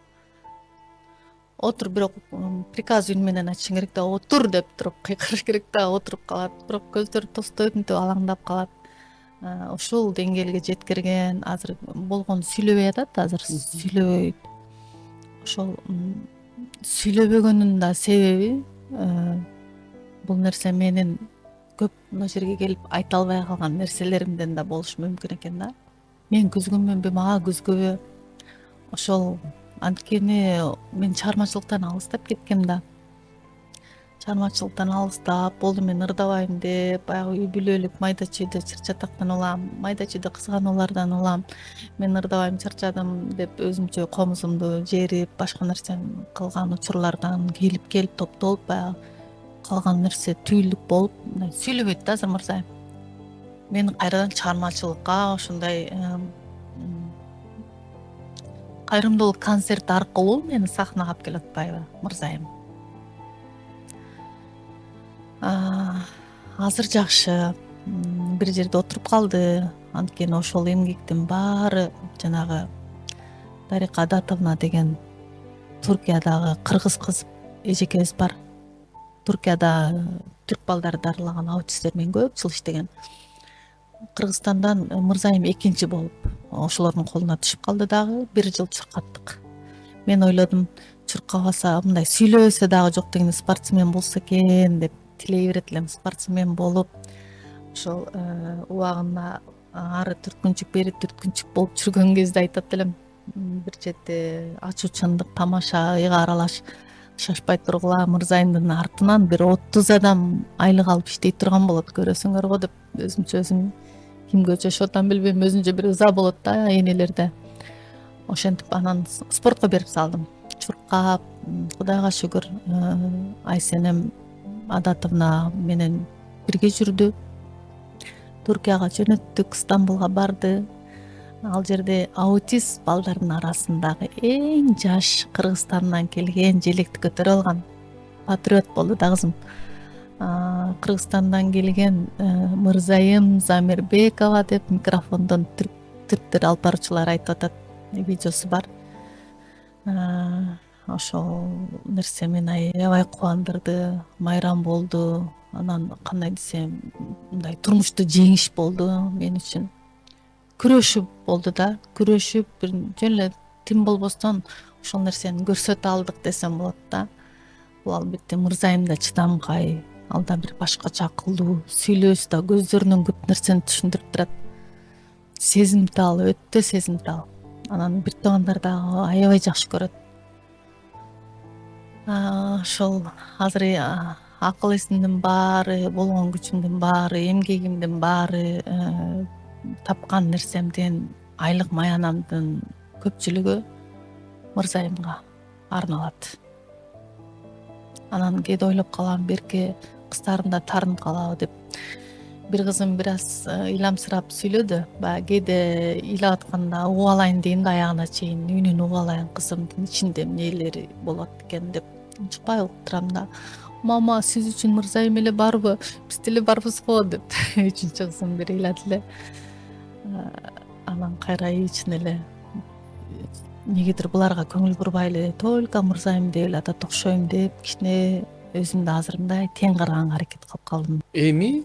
Отур, бирок приказ үн менен айтышың керек да, отур деп туруп кыйкырыш керек да, отуруп калат. Бирок көздөрү тостойнтип алаңдап калат. Ушул деңгээлге жеткирген, азыр болгону сүйлөбөй атат, азыр сүйлөбөй. Ошол сүйлөбөгөнүн да себеби бул нерсе менин көп мына жерге келип айта албай калган нерселеримден да болушу мүмкүн экен да. Мен күзгүнмүнбү, мага күзгүбү. Ошол анткени мен чыгармачылыктан алыстап кеткем да. Чыгармачылыктан алыстап, болду мен ырдабайм деп, баягы үй бүлөлүк майда чүйдө чыр-чатактан улам, майда чүйдө кызгануулардан улам. Мен ырдабайм, чарчадым деп өзүмчө комузумду жерип, башка нерсени кылган учурлардан келип топтолуп, баягы калган нерсе түйүлдүк болуп, мындай сүйлөбөйт да азыр Мырзайым. Мени кайрадан чыгармачылыкка ошондой кайрымдуулук концерт аркылуу мени сахнага алып келип атпайбы Мырзайым? Азыр жакшы, бир жерде отуруп калды. Анткени ошол эмгектин баары жанагы Дарика Адатовна деген Туркиядагы кыргыз кыз эжекебиз бар. Туркияда түрк балдарды дарылаган аутисттермен көп жыл иштеген. Кыргызстандан Мырзайым экинчи болуп ошолордун колуна түшүп калды дагы. Бир жыл чуркаттык. Мен ойлодум, чуркабаса, мындай сүйлөбөсө дагы жок дегенде спортсмен болсо экен деп тилей берет элем. Спортсмен болуп, ошол убагында ары түрткүнчүк, бери түрткүнчүк болуп жүргөн кезде айтат элем. Бир чети ачуучандык, тамаша, ыйга аралаш шашпай тургула, Мырзайымдын артынан бир 30 адам айлык алып иштей турган болот, көрөсүңөр го деп өзүмчө кимге чөшүп атам билбейм, өзүнчө бир ыза болот да энелерде. Ошентип анан спортко берип салдым. Чуркап, Кудайга шүгүр, Айсенем Адатовна менен бирге жүрдү. Туркияга жөнөттүк, Стамбулга барды. Ал жерде аутист балдардын арасындагы эң жаш Кыргызстандан келген, желекти көтөрө алган патриот болду да кызым. Кыргызстандан келген Мырзайым Замирбекова деп микрофондон түрктөр алып баруучулар айтып атат. Видеосу бар. Ошол нерсе мени аябай кубандырды, майрам болду. Анан кандай десем, мындай турмушту жеңиш болду мен үчүн. Күрөшүп болду да, күрөшүп бир жөн эле тим болбостон ошол нерсени көрсөтө алдык десем болот да. Бул албетте Мырзайымда чыдамкай, алда бир башкача акылдуу, сүйлөөсү да көздөрүнөн көп нерсени түшүндүрүп турат. Сезимтал, өтө сезимтал. Анан бир туугандар дагы аябай жакшы көрөт. Ошол азыр акыл эсимдин баары, болгон күчүмдүн баары, эмгегимдин баары, тапкан нерсемдин, айлык маянамдын көпчүлүгү Мырзайымга арналат. Анан кээде ойлоп калам, берке кыздарымда тарынып калабы деп. Бир кызым бир аз ыйламсырап сүйлөдү. Баягы кээде ыйлап атканда угуп алайын дейм да, аягына чейин үнүн угуп алайын, кызымдын ичинде эмнелери болот экен деп. Унчукпай угуп турам да. Мама, сиз үчүн Мырзайым эле барбы? Биз деле барбыз го деп. Үчүнчү кызым бир ыйлады эле. Анан кайра ичине эле эмнегедир буларга көңүл бурбай эле, только Мырзайым деп эле атат окшойм деп, кичине өзүмдү азыр мындай тең караганга аракет кылып калдым. Эми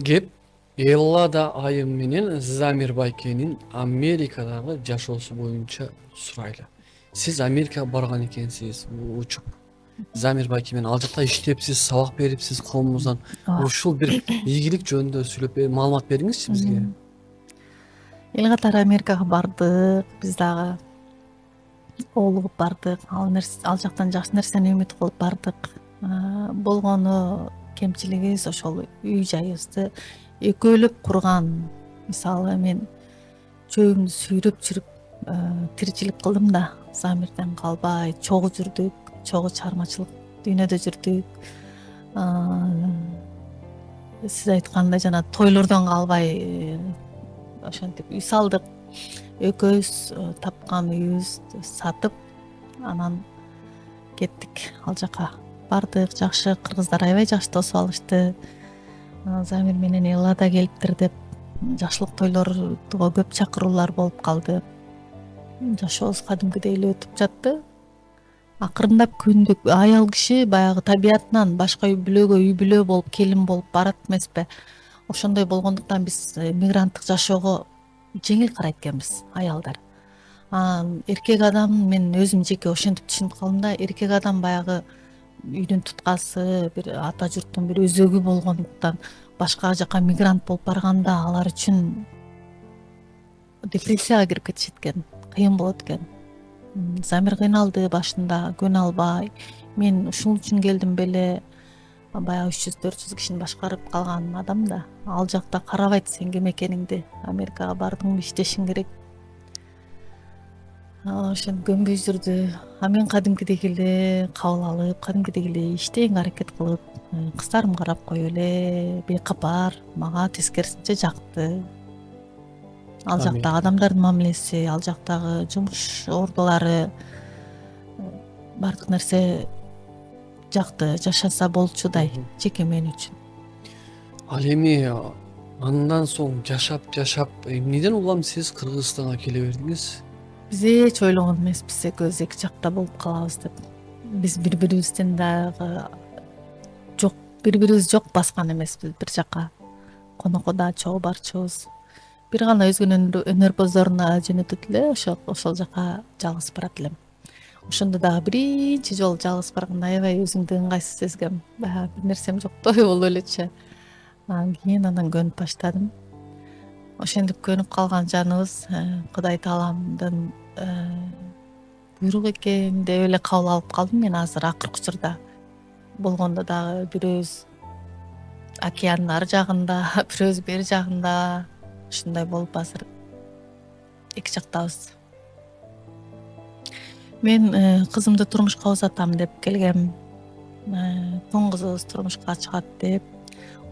кеп Эллада айым менен Замир Байкенин Америкадагы жашоосу боюнча сурайлы. Сиз Америкага барган экенсиз, учуп. Замир Байке менен ал жакта иштепсиз, сабак берипсиз коомубуздан. Ушул бир ийгилик жөнүндө сүйлөп маалымат бериңизчи бизге. Эл катары Америкага бардык, биз дагы оолугуп бардык. Ал жактан жакшы нерсени үмүт кылып бардык. Болгону кемчилигибиз ошол үй жайыбызды экөөлөп курган. Мисалы мен чөйүмдү сүйрөп жүрүп тиричилик кылдым да, Замирден калбай чогуу жүрдүк, чогуу чыгармачылык дүйнөдө жүрдүк. Сиз айткандай жана тойлордон калбай ошентип үй салдык. Экөөбүз тапкан үйүбүздү сатып, анан кеттик ал жака. Бардык, жакшы, кыргыздар аябай жакшы тосуп алышты. Замир менен Эллада келиптир деп жакшылык тойлорго көп чакыруулар болуп калды. Жашообуз кадимкидей эле өтүп жатты. Акырындап күндүк аял киши баягы табиятынан башка үй бүлө болуп, келин болуп барат эмеспи. Ошондой болгондуктан биз мигранттык жашоого жеңил карайт экенбиз, аялдар. Эркек адам, мен өзүм жеке ошентип түшүнүп калдым да, эркек адам баягы үйдүн туткасы, бир ата журттун бир өзөгү болгондуктан башка жака мигрант болуп барганда алар үчүн депрессияга кирип кетишет экен, кыйын болот экен. Замир кыйналды башында, көнө албай. Мен ушул үчүн келдим беле, баягы 300-400 кишини башкарып калган адам да. Ал жакта карабайт сен ким экениңди. Америкага бардыңбы, иштешиң керек. Ошентип көнбөй жүрдү. Мен кадимкидей эле кабыл алып, кадимкидей эле иштейин аракет кылып, кыздарым карап кое эле, бейкапар, мага тескерисинче жакты. Ал жактагы адамдардын мамилеси, ал жактагы жумуш ордулары, баардык нерсе жакты, жашаса болчудай жеке мен үчүн. Ал эми андан соң жашап эмнеден улам сиз Кыргызстанга келе бердиңиз? Биз эч ойлогон эмеспиз, экөөбүз эки жакта болуп калабыз деп. Биз бири-бирибизден дагы жок, бири-бирибиз жок баскан эмеспиз бир жака. Конокко да чогуу барчубуз. Бир гана өзгөнүн өнөрпоздоруна жөнөтөт эле, ошол жака жалгыз барат элем. Ошондо дагы биринчи жолу жалгыз барганда аябай өзүмдү ыңгайсыз сезгем. Баягы бир нерсем жоктой болуп элечи. Кийин анан көнүп баштадым. Ошентип көнүп калган жаныбыз Кудай Тааламдын буйругу экен деп эле кабыл алып калдым мен азыр акыркы учурда. Болгондо дагы бирөөбүз океандын ар жагында, бирөөбүз бери жагында. Ушундай болуп азыр эки жактабыз. Мен кызымды турмушка узатам деп келгем. Тоң кызыбыз турмушка чыгат деп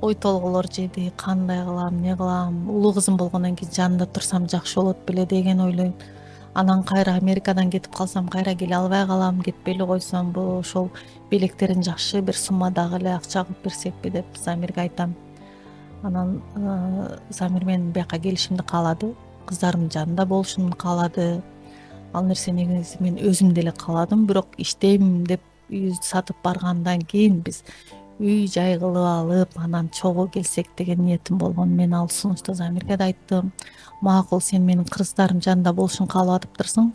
ой толгоолор жеди. Кандай кылам, эмне кылам? Улуу кызым болгондон кийин жанында турсам жакшы болот беле деген ойлойм. Анан кайра Америкадан кетип калсам кайра келе албай калам, кетпей эле койсомбу, ошол белектерин жакшы бир суммадагы эле акча кылып берсекпи деп Замирге айтам. Анан Замир менин бияка келишимди каалады, кыздарымдын жанында болушумду каалады. Ал нерсе негизи мен өзүм деле кааладым, бирок иштейм деп үйүбүздү сатып баргандан кийин биз үй жай кылып алып, анан чогуу келсек деген ниетим болгон. Мен ал сунушту Замирге да айттым. Макул, сен менин кыргыздарымдын жанында болушуңду каалап атыптырсың,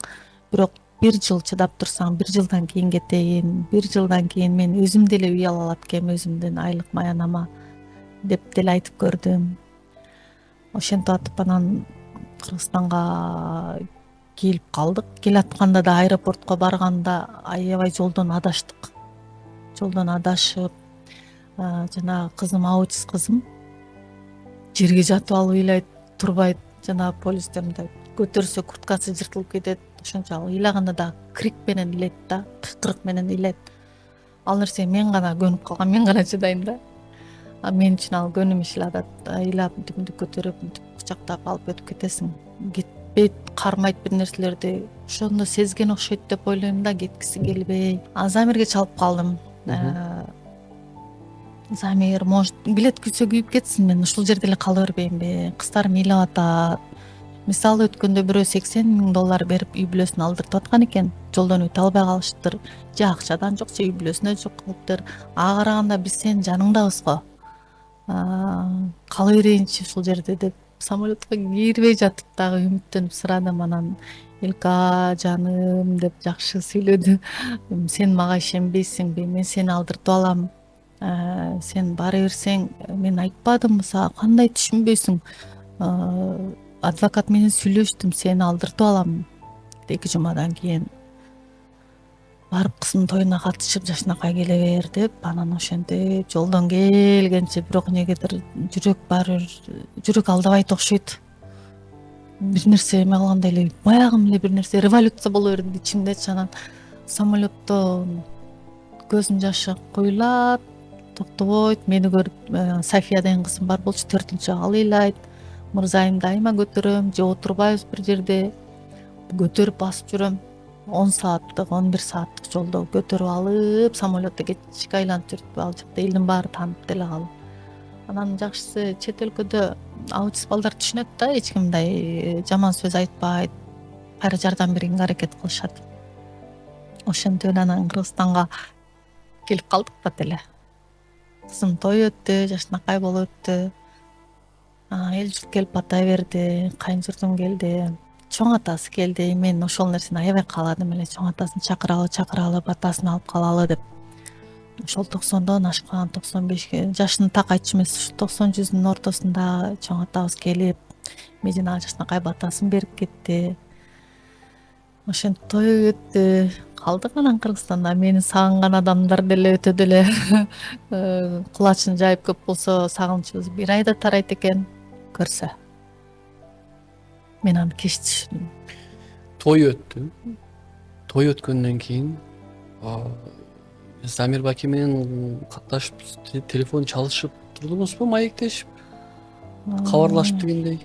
бирок 1 жыл чыдап турсаң, 1 жылдан кийин кетейин, 1 жылдан кийин мен өзүм деле үй ала алат экенм, өзүмдүн айлык маянама деп деле айтып көрдүм. Ошентип атып анан Кыргызстанга келип калдык. Келатканда да аэропортко барганда аябай жолдон адаштык. Жолдон адашып, жана кызым, аутист кызым жерге жатып алып ыйлайт, турбайт. Жана полистен көтөрсө курткасы жыртылып кетет. Ошончо ыйлаганда да крик менен ыйлайт да, кыкырык менен ыйлайт. Ал нерсе мен гана көнүп калгам, мен гана чыдайм да. Мен үчүн ал көнүмүш эле адат. Ыйлап, дүмдү көтөрүп, кучактап алып өтүп кетесиң. Кетпейт, кармайт бир нерселерди. Ошондо сезген окшойт деп ойлойм да, кеткиси келбей. Замирге чалып калдым. Замир, может, билет күйсө күйүп кетсин, мен ушул жерде эле кала бербеймби? Кыздарым ыйлап атат. Мисалы өткөндө бирөө $80,000 берип үй бүлөсүн алдыртып аткан экен. Жолдон өтө албай калыштыр. Же акчадан жок, же үй бүлөсүнө жок кылыптыр. Ага караганда биз сенин жаныңдабыз го. кала берейинчи ушул жерде деп самолетко кирбей жатып дагы үмүттөнүп сурадым. Анан Илка жаным деп жакшы сүйлөдү. Сен мага ишенбейсиңби? Мен сени алдыртып алам. Сен бара берсең, мен айтпадымбы сага, кандай түшүнбөйсүң? Адвокат менен сүйлөштүм, сени алдыртып алам. 2 жумадан кийин барып кыздын тоюна катышып жашынакай келе бер деп, анан ошентип жолдон келгенче, бирок эмнегедир жүрөк алдабайт окшойт. Бир нерсе эме кылгандай эле, баягы эле бир нерсе революция боло берди ичимдечи. Анан самолеттон көзүнүн жашы куюлат, токтобойт. Мени көрүп София деген кызым бар болчу, 4-чү, ал ыйлайт. Мырзайым дайыма көтөрөм, же отурбайбыз бир жерде. Көтөрүп басып жүрөм. 10 сааттык, 11 сааттык жолдо көтөрүп алып, самолетто кечке айланып жүрүп, ал жакта элдин баары таанып деле калды. Анан жакшысы чет өлкөдө аутист балдар түшүнөт да, эч ким мындай жаман сөз айтпайт, кайра жардам бергенге аракет кылышат. Ошентип анан Кыргызстанга келип калдык да деле. Кызым той өттү, жашынакай болуп өттү. Эл журт келип батай берди, кайын журтум келди, чоң атасы келди. Мен ошол нерсени аябай кааладым эле, чоң атасын чакыралы, батасын алып калалы деп. Ошол 90дон ашкан, 95ге жашын так айтчу эмес, ушу 90-100-дун ортосунда чоң атабыз келип, Мединага жашынакай батасын берип кетти. Ошентип той өттү. Калдык анан Кыргызстанда. Мени сагынган адамдар деле өтө деле кулачын жайып, көп болсо сагынычыбыз 1 айда тарайт экен көрсө. Мен аны кеч түшүндүм. Той өттү. Той өткөндөн кийин Замир Баки менен катташып, телефон чалышып турдуңузбу, маектешип, кабарлашып дегендей?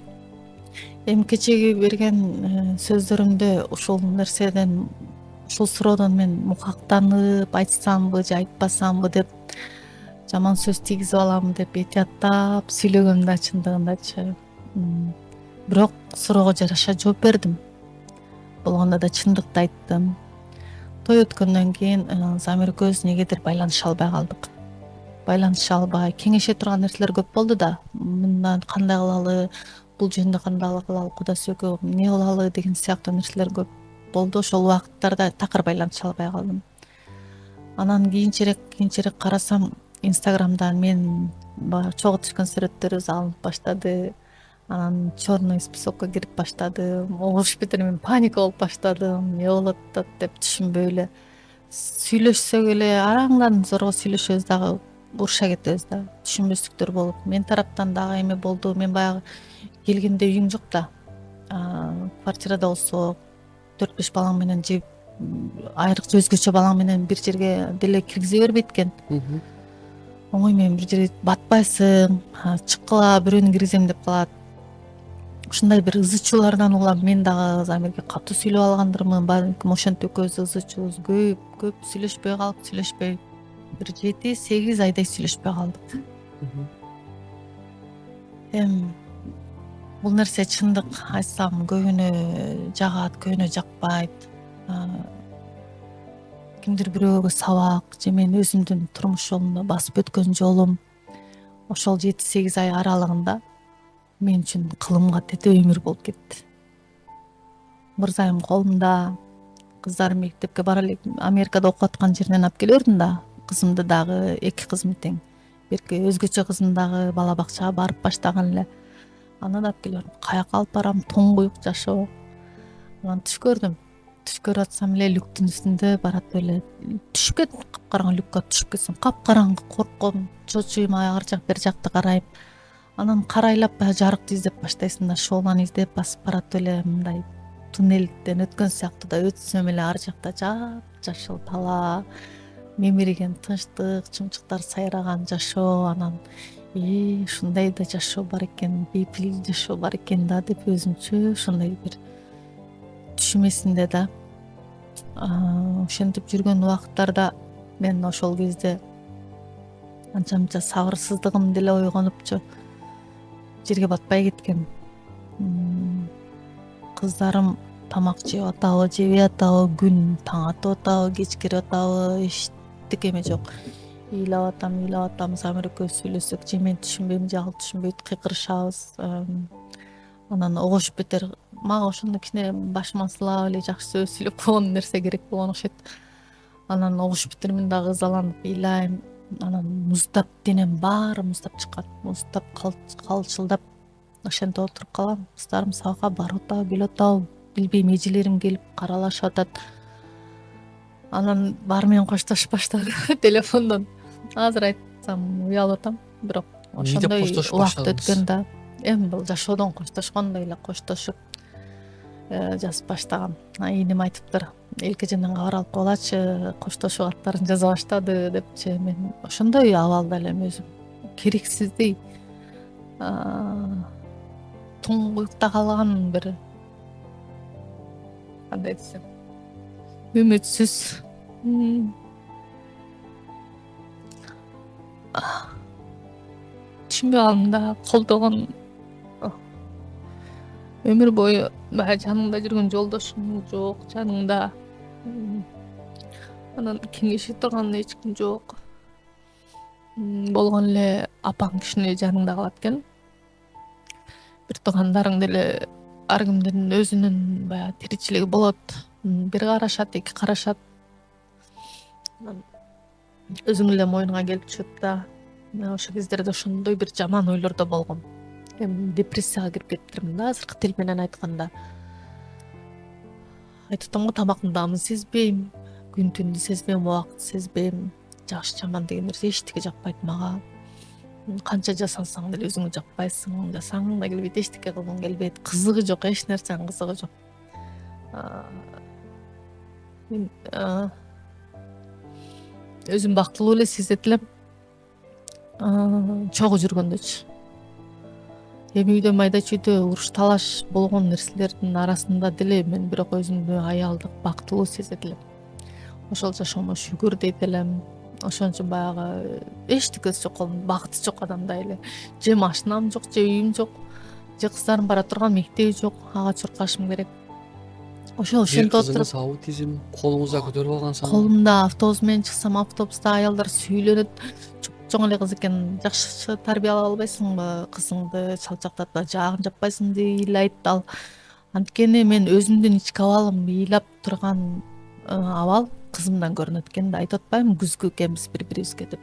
Эми кечеги берген сөздөрүмдө ушул нерседен, ушул суроодон мен мукактанып, айтсамбы же айтпасамбы деп, жаман сөз тийгизип аламбы деп этияттап сүйлөгөм да, чындыгындачы. Бирок суроого жараша жооп бердим. Болгондо да чындыкты айттым. Той өткөндөн кийин Замир экөөбүз негедир байланыша албай калдык. Байланыша албай, кеңеше турган нерселер көп болду да. Мындан кандай кылалы, бул жөнүндө кандай кылалы, кудасы экөө эмне кылалы деген сыяктуу нерселер көп болду. Ошол убакыттарда такыр байланыша албай калдым. Анан кийинчерээк карасам, Инстаграмдан мен чогуу түшкөн сүрөттөрүбүз алынып баштады. Анан черный списокко кирип баштадым. Угуш бетер мен паника болуп баштадым. Эмне болуп атат деп түшүнбөй эле. Сүйлөшсөк эле араңдан зорго сүйлөшөбүз дагы, уруша кетебиз да. Түшүнбөстүктөр болуп. Мен тараптан дагы эме болду. Мен баягы келгенде үйүң жок да. Квартирада болсо 4-5 балаң менен же айрыкча өзгөчө балаң менен бир жерге деле киргизе бербейт экен. Оңой менен бир жерге батпайсың, чыккыла бирөөнү киргизем деп калат. Ушундай бир ызы-чуулардан улам мен дагы Замирге катуу сүйлөп алгандырмын. Балким ошентип экөөбүз ызы-чуубуз көп сүйлөшпөй калып, бир 7-8 айдай сүйлөшпөй калдык. Бул нерсе чындык айтсам көбүнө жагат, көбүнө жакпайт. Кимдир бирөөгө сабак же мен өзүмдүн турмуш жолумда басып өткөн жолум ошол 7-8 ай аралыгында мен үчүн кылымга тете өмүр болуп кетти. Мырзайым колумда, кыздарым мектепке бара элек, Америкада окуп аткан жеринен алып келе бердим да, кызымды дагы, 2 кызым тең. Бирки өзгөчө кызым дагы бала бакчага барып баштаган эле. Анан алып келе бердим. Каяка алып барам? Тоңгуюк жашоо. Анан түш көрдүм. Түш көрүп атсам эле люктун үстүндө барат эле. Түшүп кеттим, капкараңгы люкка түшүп кетсем, капкараңгы, коркком, чочуйм, ар жак бер жакты карайм. Анан карайлап баягы жарыкты издеп баштайсың да, шооланы издеп басып барат эле, мындай туннелден өткөн сыяктуу да өтсөм эле ар жакта жашыл тала, мемириген тынчтык, чымчыктар сайраган жашоо. Анан ушундай да жашоо бар экен, бейпил жашоо бар экен да деп өзүмчө ошондой бир түшүм эсимде да. Ошентип жүргөн убакыттарда мен ошол кезде анча-мынча сабырсыздыгым деле ойгонупчу, жерге батпай кеткем. Кыздарым тамак жеп атабы, жебей атабы, күн таң атып атабы, кеч кирип атабы, эчтеке эме жок. ыйлап атам Самир экөөбүз сүйлөшсөк же мен түшүнбөйм же ал түшүнбөйт, кыйкырышабыз. Анан огошуп кетер. Мага ошондо кичине башыма сылап эле жакшы сөз сүйлөп койгон нерсе керек болгон окшойт. Анан огушуп бетермин дагы, ызаланып ыйлайм. Анан муздап, денем баары муздап чыккан. Муздап калчылдап ошентип отуруп калам. Кыздарым сабакка барып атабы, келип атабы билбейм, эжелерим келип каралашып атат. Анан баары менен коштошуп баштады телефондон. Азыр айтсам уялып атам, бирок Эмне деп ошондой коштошуп убакыт баштадыңыз? өткөн да. Эми бул жашоодон коштошкондой эле коштошуп жазып баштагам. Ийиним айтыптыр, Элкеженден кабар алып койгулачы, коштошуу каттарын жаза баштады депчи. Мен ошондой абалда элем өзүм. Керексиздей туңгуюкта калган бир, кандай десем, үмүтсүз. Түшүнбөй калдым да, колдогон, өмүр бою баягы жаныңда жүргөн жолдошуң жок, жаныңда анан кеңешип турган эч ким жок. Болгон эле апаң кишине жаныңда калат экен. Бир туугандарың деле ар кимдин өзүнүн баягы тиричилиги болот. Бир карашат, эки карашат. Өзүң эле моюнуңа келип чыгып да. Мен ошол кездерде ошондой бир жаман ойлордо болгом. Эми депрессияга кирип кетиптирмин да, азыркы тил менен айтканда. Айтып атам го, тамактын даамын сезбейм, күн түндү сезбейм, убакытты сезбейм. Жакшы жаман деген нерсе эчтеке жакпайт мага. Канча жасансаң деле өзүңө жакпайсың, жасаң да келбейт, эчтеке кылгың келбейт, кызыгы жок, эч нерсенин кызыгы жок. Мен өзүм бактылуу эле сезет элем, чогуу жүргөндөчү. Эми үйдө майда чүйдө уруш талаш болгон нерселердин арасында деле мен бирок өзүмдү аялдык, бактылуу сезет элем. Ошол жашоомо шүгүр дейт элем. Ошон үчүн баягы эчтекеси жок, багыты жок адамдай эле. Же машинам жок, же үйүм жок, же кыздарым бара турган мектеби жок, ага чуркашым керек. Ошентип отуруп, Кызыңыз аутизм, колуңузда көтөрүп алгансыңыз. колумда автобус менен чыксам, автобуста аялдар сүйүлөнөт. Чоң эле кыз экен, жакшы тарбиялап албайсыңбы кызыңды, чалчактатпа, жаагын жаппайсың ыйлайт ал. Анткени мен өзүмдүн ички абалым ыйлап турган абал кызымдан көрүнөт экен да. Айтып атпаймынбы, күзгү экенбиз бири бирибизге деп.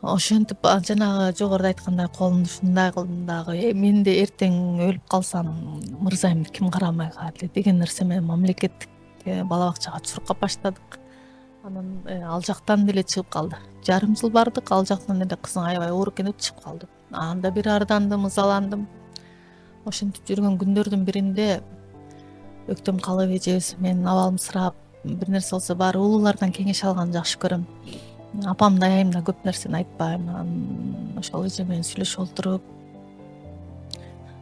Ошентип жанагы жогоруда айткандай колумду ушундай кылдым дагы. Мен да эртең өлүп калсам мырзайымды ким карамай калат эле деген нерсе менен мамлекеттик бала бакчага чуркап баштадык. Анан ал жактан деле чыгып калды. Жарым жыл бардык, ал жактан деле кызың аябай оор экен деп чыгып калды. Анда бир ардандым, ызаландым. Ошентип жүргөн күндөрдүн биринде өктөм калып эжебиз менин абалымды сурап, бир нерсе болсо баары улуулардан кеңеш алганды жакшы көрөм. Апам да аям да көп нерсени айтпайм. Анан ошол эже менен сүйлөшүп отуруп,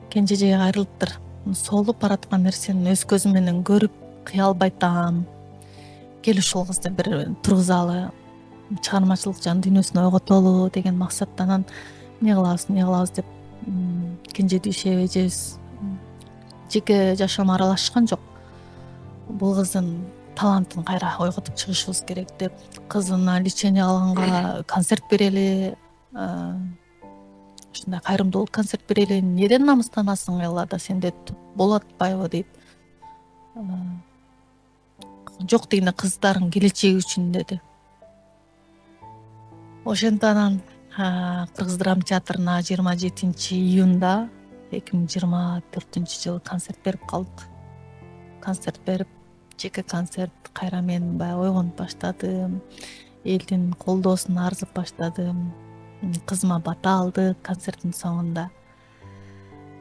кенже эжеге кайрылыптыр. Соолуп бараткан нерсени өз көзүм менен көрүп кыя албай атам. Кел ушул кызды бир тургузалы, чыгармачылык жан дүйнөсүнө ойготолу деген максатта. Анан эмне кылабыз деп кенже дүйшө эжебиз жеке жашоомо аралашкан жок. Бул кыздын талантын кайра ойготуп чыгышыбыз керек деп, кызына лечение алганга концерт берели, ушундай кайрымдуулук концерт берели. Неден намыстанасың Эллада, сенде болуп атпайбы дейт. Жок дегенде кыздарың келечеги үчүн деди. Ошентип анан Кыргыз драма театрына 27-июнда 2024-жылы концерт берип калдык. Концерт берип, жеке концерт, кайра мен баягы ойгонуп баштадым. Элдин колдоосун арзып баштадым. Кызыма бата алдык концерттин соңунда.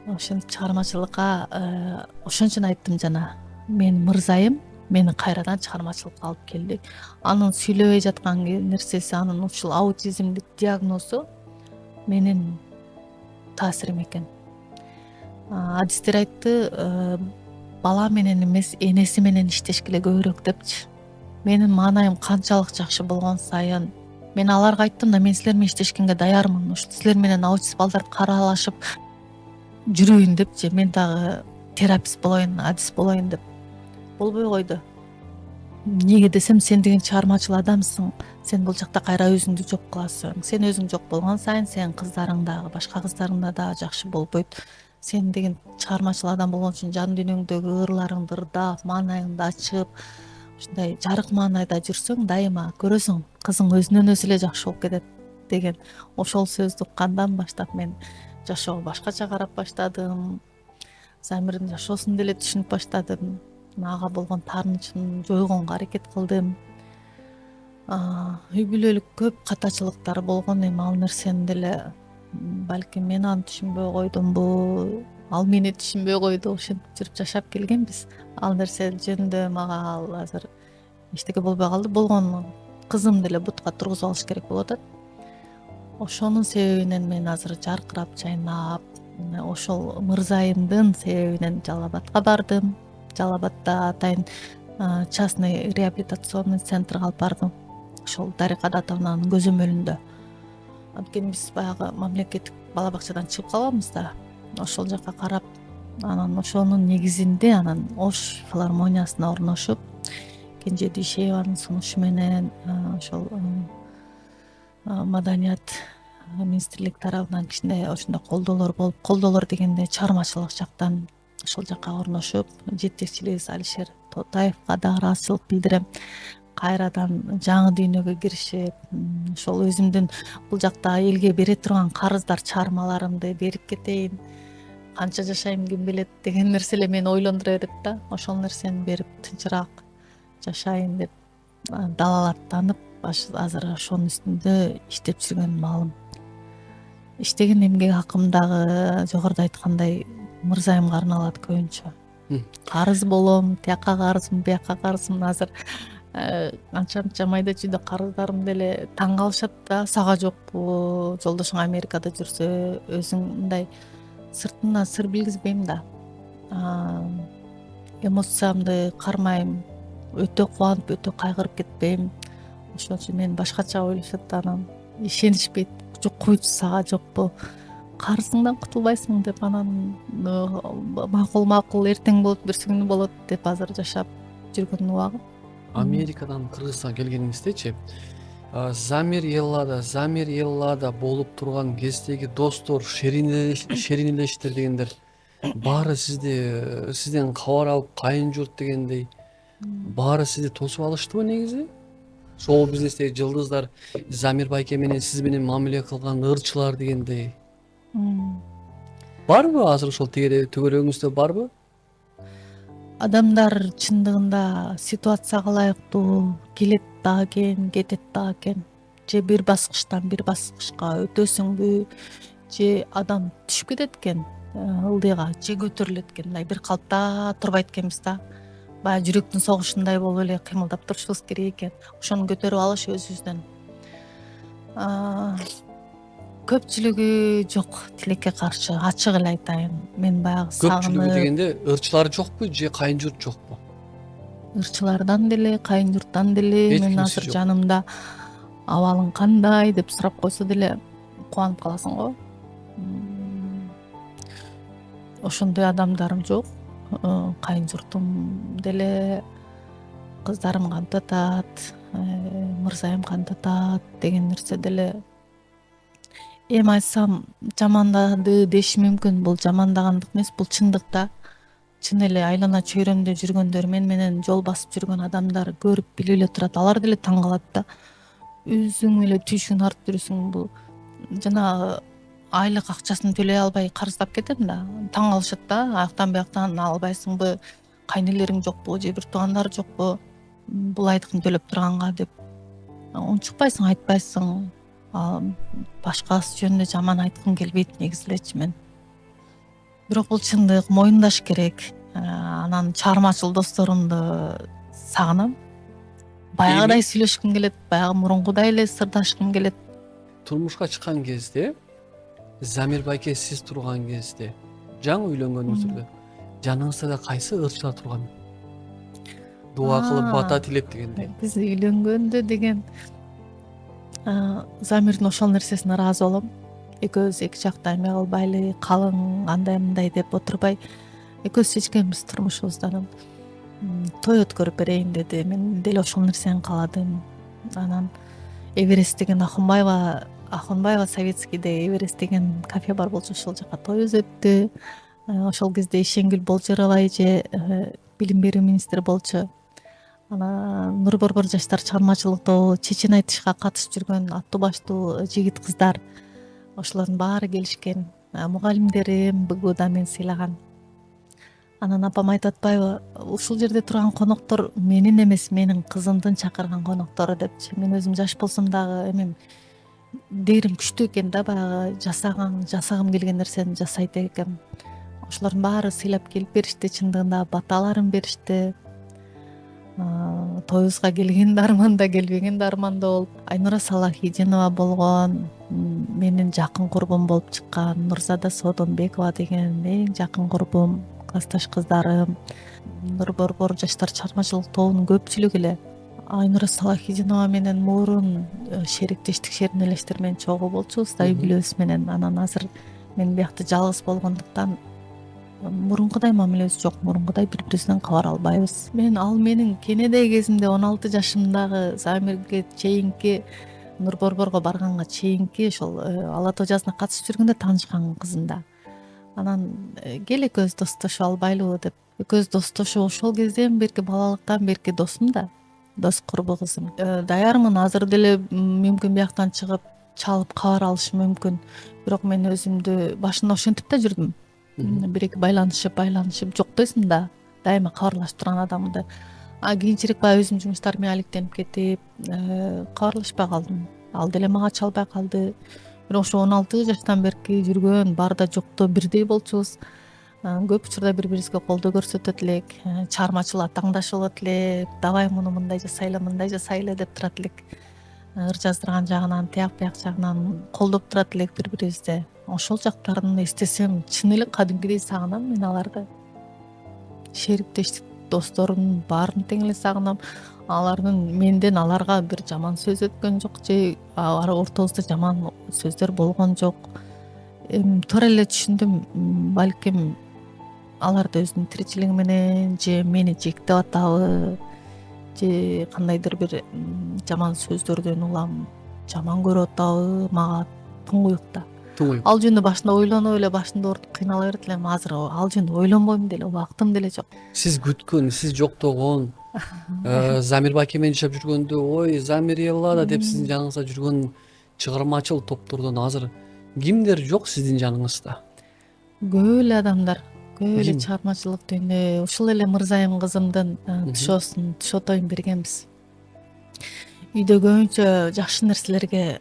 Ошентип чыгармачылыкка ошон үчүн айттым жана, мен мырзайым мени кайрадан чыгармачылыкка алып келди. Анын сүйлөбөй жаткан нерсеси, анын ушул аутизмдик диагнозу менин таасирим экен. Адистер айтты, бала менен эмес, энеси менен иштешке эле көбүрөөк депчи. Менин маанайым канчалык жакшы болгон сайын мен аларга айттым да, мен силер менен иштешкенге даярмын. Ушул силер менен аутист балдарды каралашып жүрөйүн депчи. Мен дагы терапевт болоюн, адист болоюн деп. Болбой койду. Неге десем, сен деген чыгармачыл адамсың. Сен бул жакта кайра өзүңдү жок кыласың. Сен өзүң жок болгон сайын сен кыздарың дагы, башка кыздарың да жакшы болбойт. Сен деген чыгармачыл адам болгон үчүн жан дүйнөңдөгү ырларыңды ырдап, маанайыңды ачып, ушундай жарык маанайда жүрсөң, дайыма көрөсүң кызың өзүнөн өзү эле жакшы болуп кетет деген ошол сөздү уккандан баштап мен жашоого башкача карап баштадым. Замирдин жашоосун деле түшүнүп баштадым. Ага болгон таарынычымды жойгонго аракет кылдым. Үй бүлөлүк көп катачылыктар болгон, эми ал нерсени деле балким мен аны түшүнбөй койдумбу, ал мени түшүнбөй койду, ошентип жүрүп жашап келгенбиз. Ал нерсе жөнүндө мага ал азыр эчтеке болбой калды. Болгону кызым деле бутка тургузуп алыш керек болуп атат. Ошонун себебинен мен азыр жаркырап жайнап, ошол мырзайымдын себебинен Жалал Абадка бардым. Жалал Абадда атайын частный реабилитационный центрге алып бардым. Ошол Дарика Датовнанын көзөмөлүндө. Анткени биз баягы мамлекеттик бала бакчадан чыгып калганбыз да. Ошол жака карап, анан ошонун негизинде анан Ош филармониясына орношуп, Кенже Дүйшееванын сунушу менен ошол маданият министрлик тарабынан кичине ошондой колдоолор дегенде чыгармачылык жактан ошол жака орношуп, жетекчилибиз Алишер Тотаевга да ыраазычылык билдирем. Кайрадан жаңы дүйнөгө киришип, ошол өзүмдүн бул жакта элге бере турган карыздар, чыгармаларымды берип кетейин, канча жашайм ким билет деген нерсе эле мени ойлондура берет да. Ошол нерсени берип тынчыраак жашайын деп далалаттанып, азыр ошонун үстүндө иштеп жүргөн маалым. Иштеген эмгек акым дагы жогоруда айткандай мырзайымга арналат көбүнчө. Карыз болом, тияка карызмын, бияка карызмын. Азыр анча майда чүйдө карыздарым деле таң калышат да, сага жокпу, жолдошуң Америкада жүрсө, өзүң мындай сыртынан сыр билгизбейм да. Эмоциямды кармайм, өтө кубанып, өтө кайгырып кетпейм. Ошон үчүн мен башкача ойлошот, анан ишенишпейт. Жок, койчу, сага жокпу, карызыңдан кутулбайсың деп, анан макул эртең болот, бүрсүгүнү болот деп азыр жашап жүргөн убагым. Америкадан Кыргызстанга келгениңиздечи, Замир Еллада болуп турган кездеги достор, шеринелештер дегендер баары сизден кабар алып, кайын журт дегендей баары сизди тосуп алыштыбы негизи? Шоу бизнестеги жылдыздар Замир байке менен сиз менен мамиле кылган ырчылар дегендей барбы? Азыр ошол төгөрөгүңүздө барбы? Адамдар чындыгында ситуацияга ылайыктуу келет дагы экен, кетет дагы экен. Же бир баскычтан бир баскычка өтөсүңбү, же адам түшүп кетет экен ылдыйга, же көтөрүлөт экен. Мындай бир калпта турбайт экенбиз да. Баягы жүрөктүн согушундай болуп эле кыймылдап турушубуз керек экен. Ошону көтөрүп алыш өзүбүздөн. Көпчүлүгү жок, тилекке каршы, ачык эле айтайын. Мен баягы Көпчүлүгү дегенде ырчылар жокпу же кайын журт жокпу? Ырчылардан деле, кайын журттан деле. Мен азыр жанымда абалың кандай деп сурап койсо деле кубанып каласың го. Ошондой адамдарым жок. Кайын журтум деле, кыздарым кантип атат, мырзайым кантип атат деген нерсе деле. Эми айтсам жамандады деши мүмкүн. Бул жамандагандык эмес, бул чындык да. Чын эле айлана чөйрөмдө жүргөндөр, мен менен жол басып жүргөн адамдар көрүп билип эле турат. Алар деле таң калат да. Өзүң эле түйшүгүн артып жүрөсүң, бул жанагы айлык акчасын төлөй албай карыздап кетем да. Таң калышат да, аяктан бияктан албайсыңбы, кайнелериң жокпу же бир туугандар жокпу бул айдыкын төлөп турганга деп. Унчукпайсың, айтпайсың. Башкасы жөнүндө жаман айткым келбейт негизи элечи мен. Бирок бул чындык, моюндаш керек. Анан чыгармачыл досторумду сагынам. Баягыдай сүйлөшкүм келет, баягы мурункудай эле сырдашкым келет. Турмушка чыккан кезде, Замир байке сиз турган кезде, жаңы үйлөнгөнүңүздө жаныңызда да кайсы ырчылар турган? Дуа кылып, бата тилеп дегендей. Биз үйлөнгөндө деген Замирдин ошол нерсесине ыраазы болом. Экөөбүз эки жакта эме кылбайлы, калың андай мындай деп отурбай экөөбүз чечкенбиз турмушубузду. той өткөрүп берейин деди. Мен деле ошол нерсени кааладым. Анан Эверест деген Ахунбаева советскийде Эверест деген кафе бар болчу, ошол жака той өтүптү. Ошол кезде Ишенгүл Болжоровай эже билим берүү министри болчу. Анан Нур Борбор жаштар чыгармачылык тобу, чечен айтышка катышып жүргөн аттуу баштуу жигит кыздар, ошолордун баары келишкен. Мугалимдерим БГУда мени сыйлаган. Анан апам айтып атпайбы, ушул жерде турган коноктор менин эмес, менин кызымдын чакырган коноктору депчи. Мен өзүм жаш болсом дагы эмем дээрим күчтүү экен да, баягы жасагым келген нерсени жасайт экенмин. Ошолордун баары сыйлап келип беришти, чындыгында баталарын беришти. Тоюбузга келген да арманда, келбеген да арманда болуп, Айнура Салахидинова болгон, менин жакын курбум болуп чыккан Нурзада Содонбекова деген эң жакын курбум, классташ кыздарым, Нур Борбор жаштар чыгармачылык тобунун көпчүлүгү эле Айнура Салахидинова менен мурун шериктештик шеринелештер менен чогуу болчубуз да, үй бүлөбүз менен. Анан азыр мен биякта жалгыз болгондуктан мурункудай мамилебиз жок, мурункудай бири-бирибизден кабар албайбыз. Ал менин кенедей кезимде 16 жашымдагы Замирге чейинки, Нур Борборго барганга чейинки ошол Ала тоо жазына катышып жүргөндө таанышкан кызым да. Анан кел экөөбүз достошо албайлыбы деп, экөөбүз достошуп ошол кезден берки, балалыктан берки досум да, дос курбу кызым. Даярмын, азыр деле мүмкүн бияктан чыгып чалып кабар алышым мүмкүн. Бирок мен өзүмдү башында ошентип да жүрдүм. Бир-эки байланышып жок десим да, дайыма кабарлашып турган адаммын да. Кийинчерээк баягы өзүм жумуштарым менен алектенип кетип, кабарлашпай калдым. Ал деле мага чалбай калды. Бирок ошо 16 жаштан берки жүргөн барда жокто бирдей болчубуз. Көп учурда бири-бирибизге колдоо көрсөтөт элек, чыгармачыл таңдашып алат элек, давай муну мындай жасайлы деп турат элек. Ыр жаздырган жагынан, тияк бияк жагынан колдоп турат элек бири-бирибизди. Ошол жактарын эстесем чын эле кадимкидей сагынам мен аларды. Шериктештик досторумдун баарын тең эле сагынам. Менден аларга бир жаман сөз өткөн жок же ортобузда жаман сөздөр болгон жок. Туура эле түшүндүм, балким аларды өзүнүн тиричилиги менен же мени жектеп атабы, же кандайдыр бир жаман сөздөрдөн улам жаман көрүп атабы, мага туңгуюкта. Ал жөнүндө башында ойлонуп эле, башымды оорутуп кыйнала берет элем. Азыр ал жөнүндө ойлонбойм деле, убактым деле жок. Сиз күткөн, сиз жоктогон, Замир байке менен жашап жүргөндө, ой Замир Еллада деп сиздин жаныңызда жүргөн чыгармачыл топтордон азыр кимдер жок сиздин жаныңызда? Көп эле адамдар, көп эле чыгармачылык дүйнө. Ушул эле Мырзайым кызымдын тушо тоюн бергенбиз. Үйдө көбүнчө жакшы нерселерге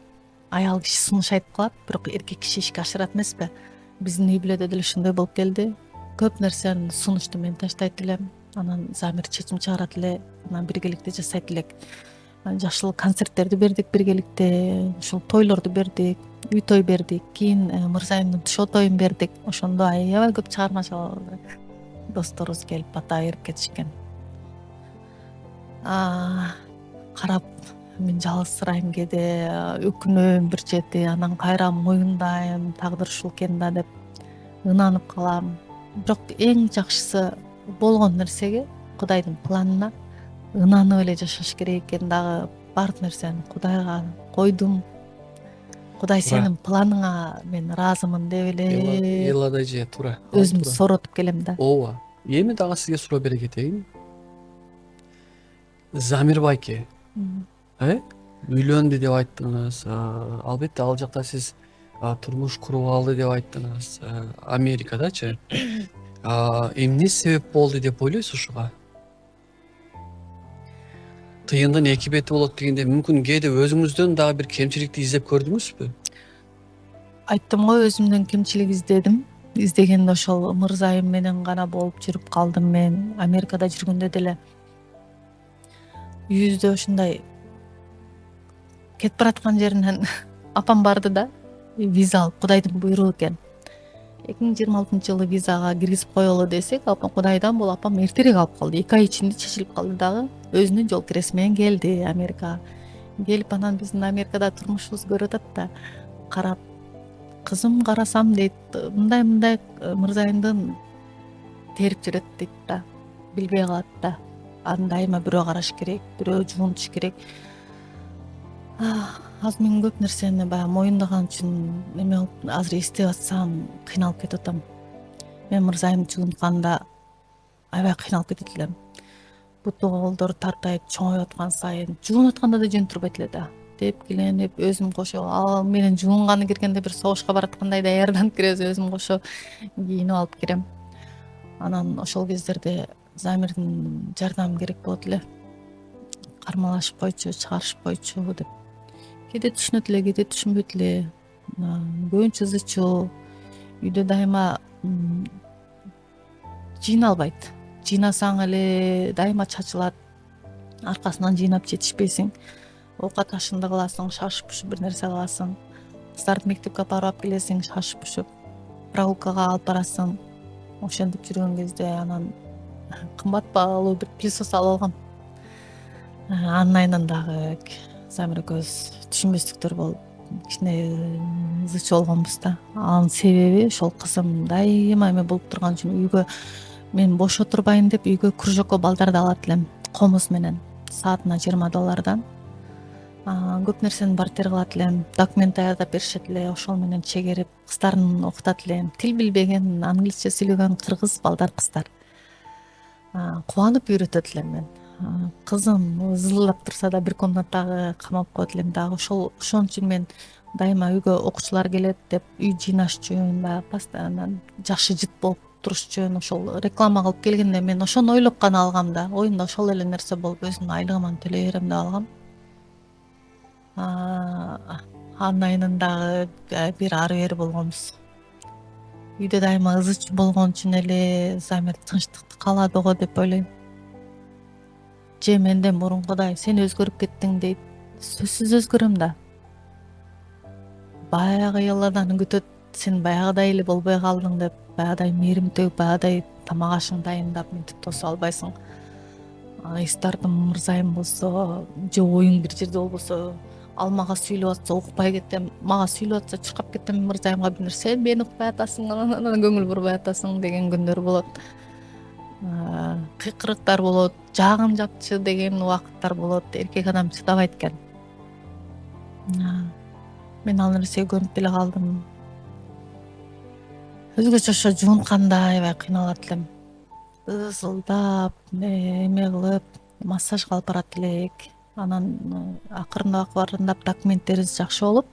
аял киши сунуш айтып калат, бирок эркек киши ишке ашырат эмеспи? Биздин үй бүлөдө деле ушундай болуп келди. Көп нерсени сунушту мен таштайт элем. Анан Замир чечим чыгарат эле, анан биргеликте жасайт элек. Жакшылык концерттерди бердик биргеликте, ушул тойлорду бердик, үй той бердик, кийин Мырзайымдын тушо тоюн бердик. Ошондо аябай көп чыгармачыл досторубуз келип бата берип кетишкен. Карап мен жалгызсырайм кээде, өкүнөм бир чети, анан кайра моюндайм, тагдыр ушул экен да деп ынанып калам. Бирок эң жакшысы болгон нерсеге, Кудайдын планына ынанып эле жашаш керек экен. Дагы баардык нерсени Кудайга койдум. Кудай сенин планыңа мен ыраазымын деп эле Еллада же туура. өзүмдү сооротуп келем да. Ооба. Эми дагы сизге суроо бере кетейин. Замир байке, үйлөндү деп айттыңыз. Албетте ал жакта сиз турмуш куруп алды деп айттыңыз. Америкадачы. Эмне себеп болду деп ойлойсуз ушуга? Тыйындын эки бети болот дегенде, мүмкүн кээде өзүңүздөн дагы бир кемчиликти издеп көрдүңүзбү? Айттым го, өзүмдөн кемчилик издедим. Издегенде ошол Мырзайым менен гана болуп жүрүп калдым мен. Америкада жүргөндө деле үйүбүздө ушундай кетип бараткан жеринен апам барды да, виза алып, Кудайдын буйругу экен. 2026-жылы визага киргизип коелу десек, Кудайдан бул апам эртерээк алып калды. 2 ай ичинде чечилип калды дагы. Өзүнүн жол кирesi менен келди Америкага. Келип анан биздин Америкада турмушубуз көрүп атат да, карап, кызым карасам дейт, мындай Мырзайымдын терип жүрөт дейт да, билбей калат да. аны дайыма бирөө караш керек, бирөө жуунтуш керек. Азыр мен көп нерсени баягы моюндаган үчүн эме кылып азыр эстеп атсам кыйналып кетип атам. Мен мырзайымды жуунтканда аябай кыйналып кетет элем. Буту колдор тартайып чоңоюп аткан сайын жуунуп атканда да жөн турбайт эле да. Тепкиленип өзүм кошо ал менен жуунганы киргенде бир согушка бараткандай даярданып киребиз, өзүм кошо кийинип алып кирем. Анан ошол кездерде Замирдин жардамы керек болот эле. Кармалашып койчу, чыгарышып койчу деп. Кээде түшүнөт эле, кээде түшүнбөйт эле. Көбүнчө ызычуу. Үйдө дайыма жыйналбайт. Жыйнасаң эле дайыма чачылат. Аркасынан жыйнап жетишпейсиң. Оокат ашынды кыласың, шашып пушуп бир нерсе кыласың. Кыздарды мектепке апарып келесиң, шашып пушуп. Прогулкага алып барасың. Ошентип жүргөн кезде анан кымбат баалуу бир пылесос алып алгам. Анын айынан дагы Замир экөөбүз түшүнбөстүктөр болуп кичине ызычуу болгонбуз да. Анын себеби ошол кызым дайыма эме болуп турган үчүн үйгө мен бош отурбайын деп үйгө кружокко балдарды алат элем комуз менен саатына $20. Көп нерсени бартер кылат элем, документ даярдап беришет эле, ошол менен чегерип кыздарын окутат элем. Тил билбеген, англисче сүйлөгөн кыргыз балдар кыздар. Кубанып үйрөтөт элем мен. Кызым ызылдап турса да бир комнатагы камап коет элем дагы. Ошон үчүн мен дайыма үйгө окуучулар келет деп үй жыйнаш үчүн баягы постоянно жакшы жыт болуп туруш үчүн ошол реклама кылып келгенде мен ошону ойлоп гана алгам да. Оюмда ошол эле нерсе болуп өзүмдүн айлыгыман төлөй берем деп алгам. Анын айынан дагы бир ары бери болгонбуз. Үйдө дайыма ызычуу болгон үчүн эле Замир тынчтыкты каалады го деп ойлойм. Же менден мурункудай сен өзгөрүп кеттиң дейт. Сөзсүз өзгөрөм да. Баягы ыялардан күтөт, сен баягыдай эле болбой калдың деп, баягыдай мээрим төгүп, баягыдай тамак ашың дайындап мынтип тосуп албайсың. Эстардым мырзайым болсо, же оюң бир жерде болбосо, ал мага сүйлөп атса укпай кетем, мага сүйлөп атса чуркап кетем мырзайымга бир нерсе, сен мени укпай атасың, анан көңүл бурбай атасың деген күндөр болот. Кыйкырыктар болот, жаагым жапчы деген убакыттар болот. Эркек адам чыдабайт экен. Мен ал нерсеге көнүп деле калдым. Өзгөчө ошо жуунтканда аябай кыйналат элем. Ызылдап, эме кылып, массаж алып барат элек. Анан акырындап документтерибиз жакшы болуп,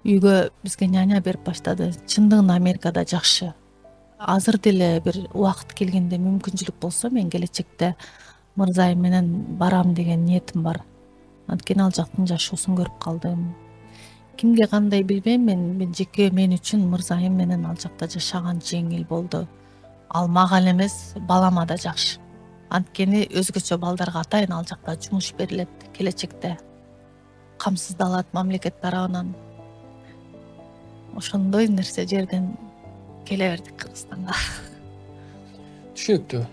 үйгө бизге няня берип баштады. Чындыгында Америкада жакшы. Азыр деле бир убакыт келгенде мүмкүнчүлүк болсо мен келечекте мырзайым менен барам деген ниетим бар. Анткени ал жактын жашоосун көрүп калдым. Кимге кандай билбейм, мен жеке мен үчүн мырзайым менен ал жакта жашаган жеңил болду. Ал мага эле эмес, балама да жакшы. Анткени өзгөчө балдарга атайын ал жакта жумуш берилет келечекте. Камсыздалат мамлекет тарабынан. Ошондой нерсе жерден келе бердик Кыргызстанга. Түшүнүктүү.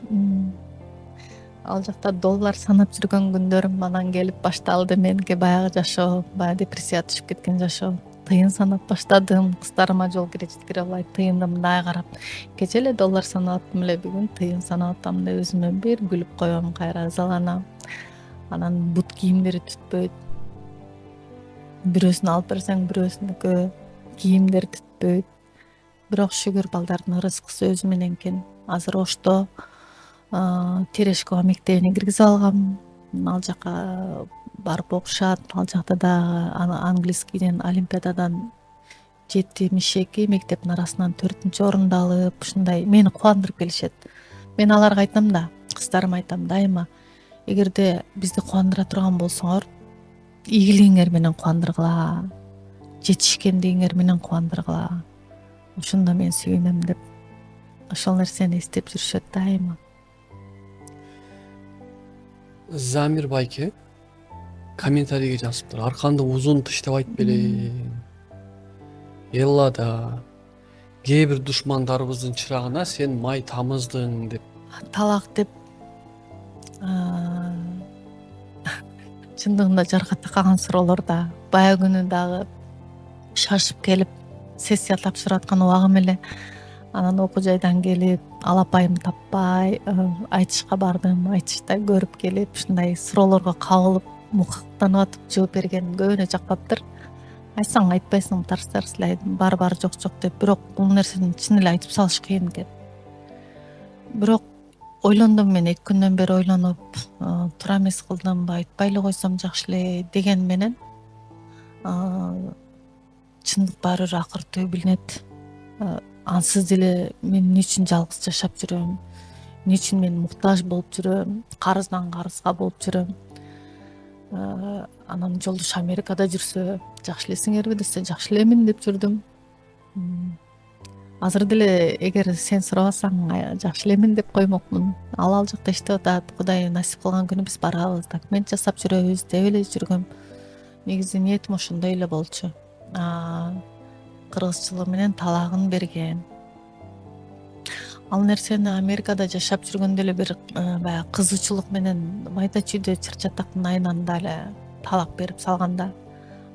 Ал жакта доллар санап жүргөн күндөрүм анан келип башталды. Меники баягы жашоо, баягы депрессияга түшүп кеткен жашоо. Тыйын санап баштадым. Кыздарыма жол кире албай тыйынды мындай карап. Кече эле доллар санап аттым эле, бүгүн тыйын санап атам деп өзүмө бир күлүп коем, кайра ызаланам. Анан бут кийимдери түтпөйт. Бирөөсүн алып берсең, бирөөсүнүкү кийимдери түтпөйт. Бирок шүгүр балдардын ырыскысы өзү менен экен. Азыр Ошто Терешкова мектебине киргизип алгам. Ал жака барып окушат. Ал жакта дагы английскийден олимпиададан 72 мектептин арасынан 4-орунду алып, ушундай мени кубандырып келишет. Мен аларга айтам да, кыздарыма айтам дайыма, эгерде бизди кубандыра турган болсоңор, ийгилигиңер менен кубандыргыла, жетишкендигиңер менен кубандыргыла. Ошондо мен сүйүнөм деп ошол нерсени эстеп жүрүшөт дайыма. Замир байке комментарийге жазыптыр. Арканды узун тыштабайт беле. Эллада кээ бир душмандарыбыздын чырагына сен май тамыздың деп. Талак деп чындыгында жарга такаган суроолор да. Баягы күнү дагы шашып келип сессия тапшырып аткан убагым эле. Анан окуу жайдан келип алапайым таппай айтышка бардым. Айтышта көрүп келип ушундай суроолорго кабылып мукактанып атып жооп берген көбүнө жакпаптыр. Айтсаң айтпайсың, тарс эле бар жок деп. Бирок бул нерсени чын эле айтып салыш кыйын экен. Бирок ойлондум, мен 2 күндөн бери ойлонуп туура эмес кылдым, айтпай эле койсом жакшы эле деген менен чындык баары бир акыр түбү билинет. Ансыз деле мен эмне үчүн жалгыз жашап жүрөм, эмне үчүн мен муктаж болуп жүрөм, карыздан карызга болуп жүрөм. Анан жолдош Америкада жүрсө жакшы элесиңерби десе жакшы элемин деп жүрдүм. Азыр деле эгер сен сурабасаң жакшы элемин деп коймокмун. Ал жакта иштеп атат, Кудай насип кылган күнү биз барабыз, документ жасап жүрөбүз деп эле жүргөм. Негизи ниетим ошондой эле болчу. Кыргызчылыгы менен талагын берген. Ал нерсени Америкада жашап жүргөндө эле бир баягы кызуучулук менен майда чүйдө чыр-чатактын айынан эле талак берип салганда,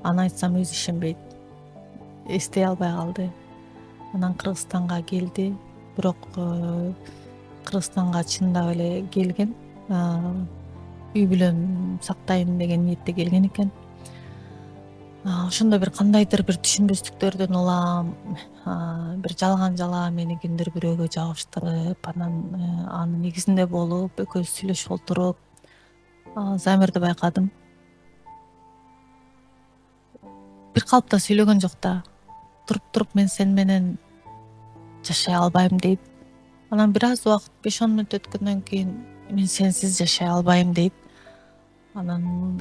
аны айтсам өзү ишенбейт. Эстей албай калды. Анан Кыргызстанга келди. Бирок Кыргызстанга чындап эле келген. Үй бүлөм сактайм деген ниетте келген экен. Ошондо бир кандайдыр бир түшүнбөстүктөрдөн улам, бир жалган жала мени күндөр бирөөгө жабыштырып, анан анын негизинде болуп, экөөбүз сүйлөшүп отуруп, Замирди байкадым. Бир калыпта сүйлөгөн жок да. Туруп мен сен менен жашай албайм дейт. Анан бир аз убакыт 5-10 мүнөт өткөндөн кийин мен сенсиз жашай албайм дейт. Анан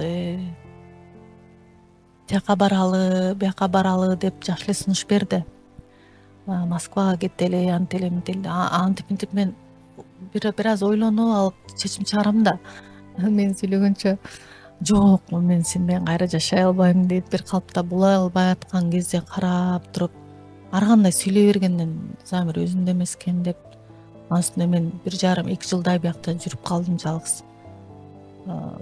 тияка баралы, бияка баралы деп жакшы эле сунуш берди. Москвага кетели, антели ментели. Антип мынтип мен бир аз ойлонуп алып чечим чыгарам да. Мен сүйлөгөнчө жок, мен сен менен кайра жашай албайм дейт. Бир калыпта булай албай аткан кезде карап туруп, ар кандай сүйлөй бергенден Замир өзүндө эмес экен деп, анын үстүнө мен 1,5-2 жылдай биякта жүрүп калдым жалгыз.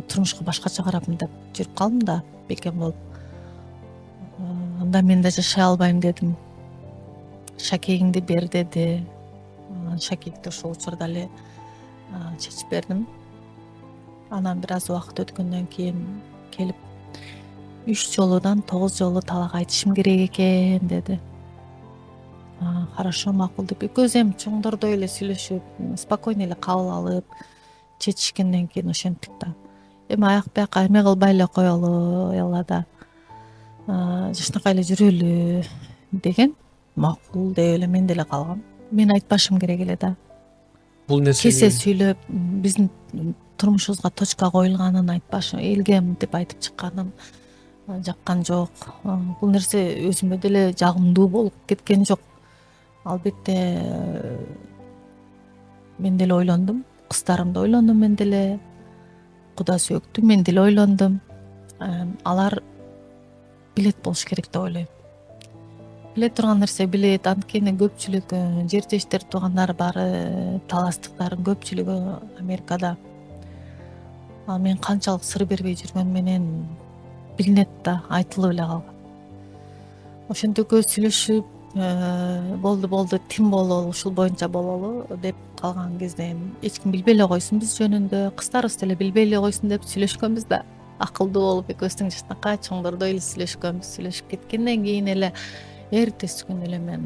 Турмушка башкача карап мынтип жүрүп калдым да, бекем болуп. Анда мен да жашай албайм дедим. Шакегиңди бер деди. Шакегди ошол учурда эле чечип бердим. Анан бир аз убакыт өткөндөн кийин келип 3 жолудан 9 жолу талак айтышым керек экен деди. Хорошо, макул деп экөөбүз эми чоңдордой эле сүйлөшүп, спокойно эле кабыл алып чечишкенден кийин ошенттик да. Эми аяк бияка эме кылбай эле коелу, элада жашнакай эле жүрөлү деген. Макул деп эле мен деле калгам. Мен айтпашым керек эле да. Бул нерсени Кесе сүйлөп, биздин турмушубузга точка коюлганын айтпашым, элге мынтип айтып чыкканым жаккан жок. Бул нерсе өзүмө деле жагымдуу болуп кеткен жок. Албетте мен деле ойлондум, кыздарымды ойлондум, мен деле Куда сөөктү, мен деле ойлондум. Алар билет болуш керек деп ойлойм. Биле турган нерсе билет. Анткени көпчүлүк жертештер туугандар баары, таластыктардын көпчүлүгү Америкада. Мен канчалык сыр бербей жүргөн менен билинет да, айтылып эле калган. Ошентип экөөбүз сүйлөшүп, болду, тим бололу, ушул боюнча бололу деп калган кезде эч ким билбей эле койсун биз жөнүндө, кыздарыбыз деле билбей эле койсун деп сүйлөшкөнбүз да. Акылдуу болуп экөөбүздүн жашнакай чоңдордой эле сүйлөшкөнбүз. Сүйлөшүп кеткенден кийин эле эртеси күнү эле мен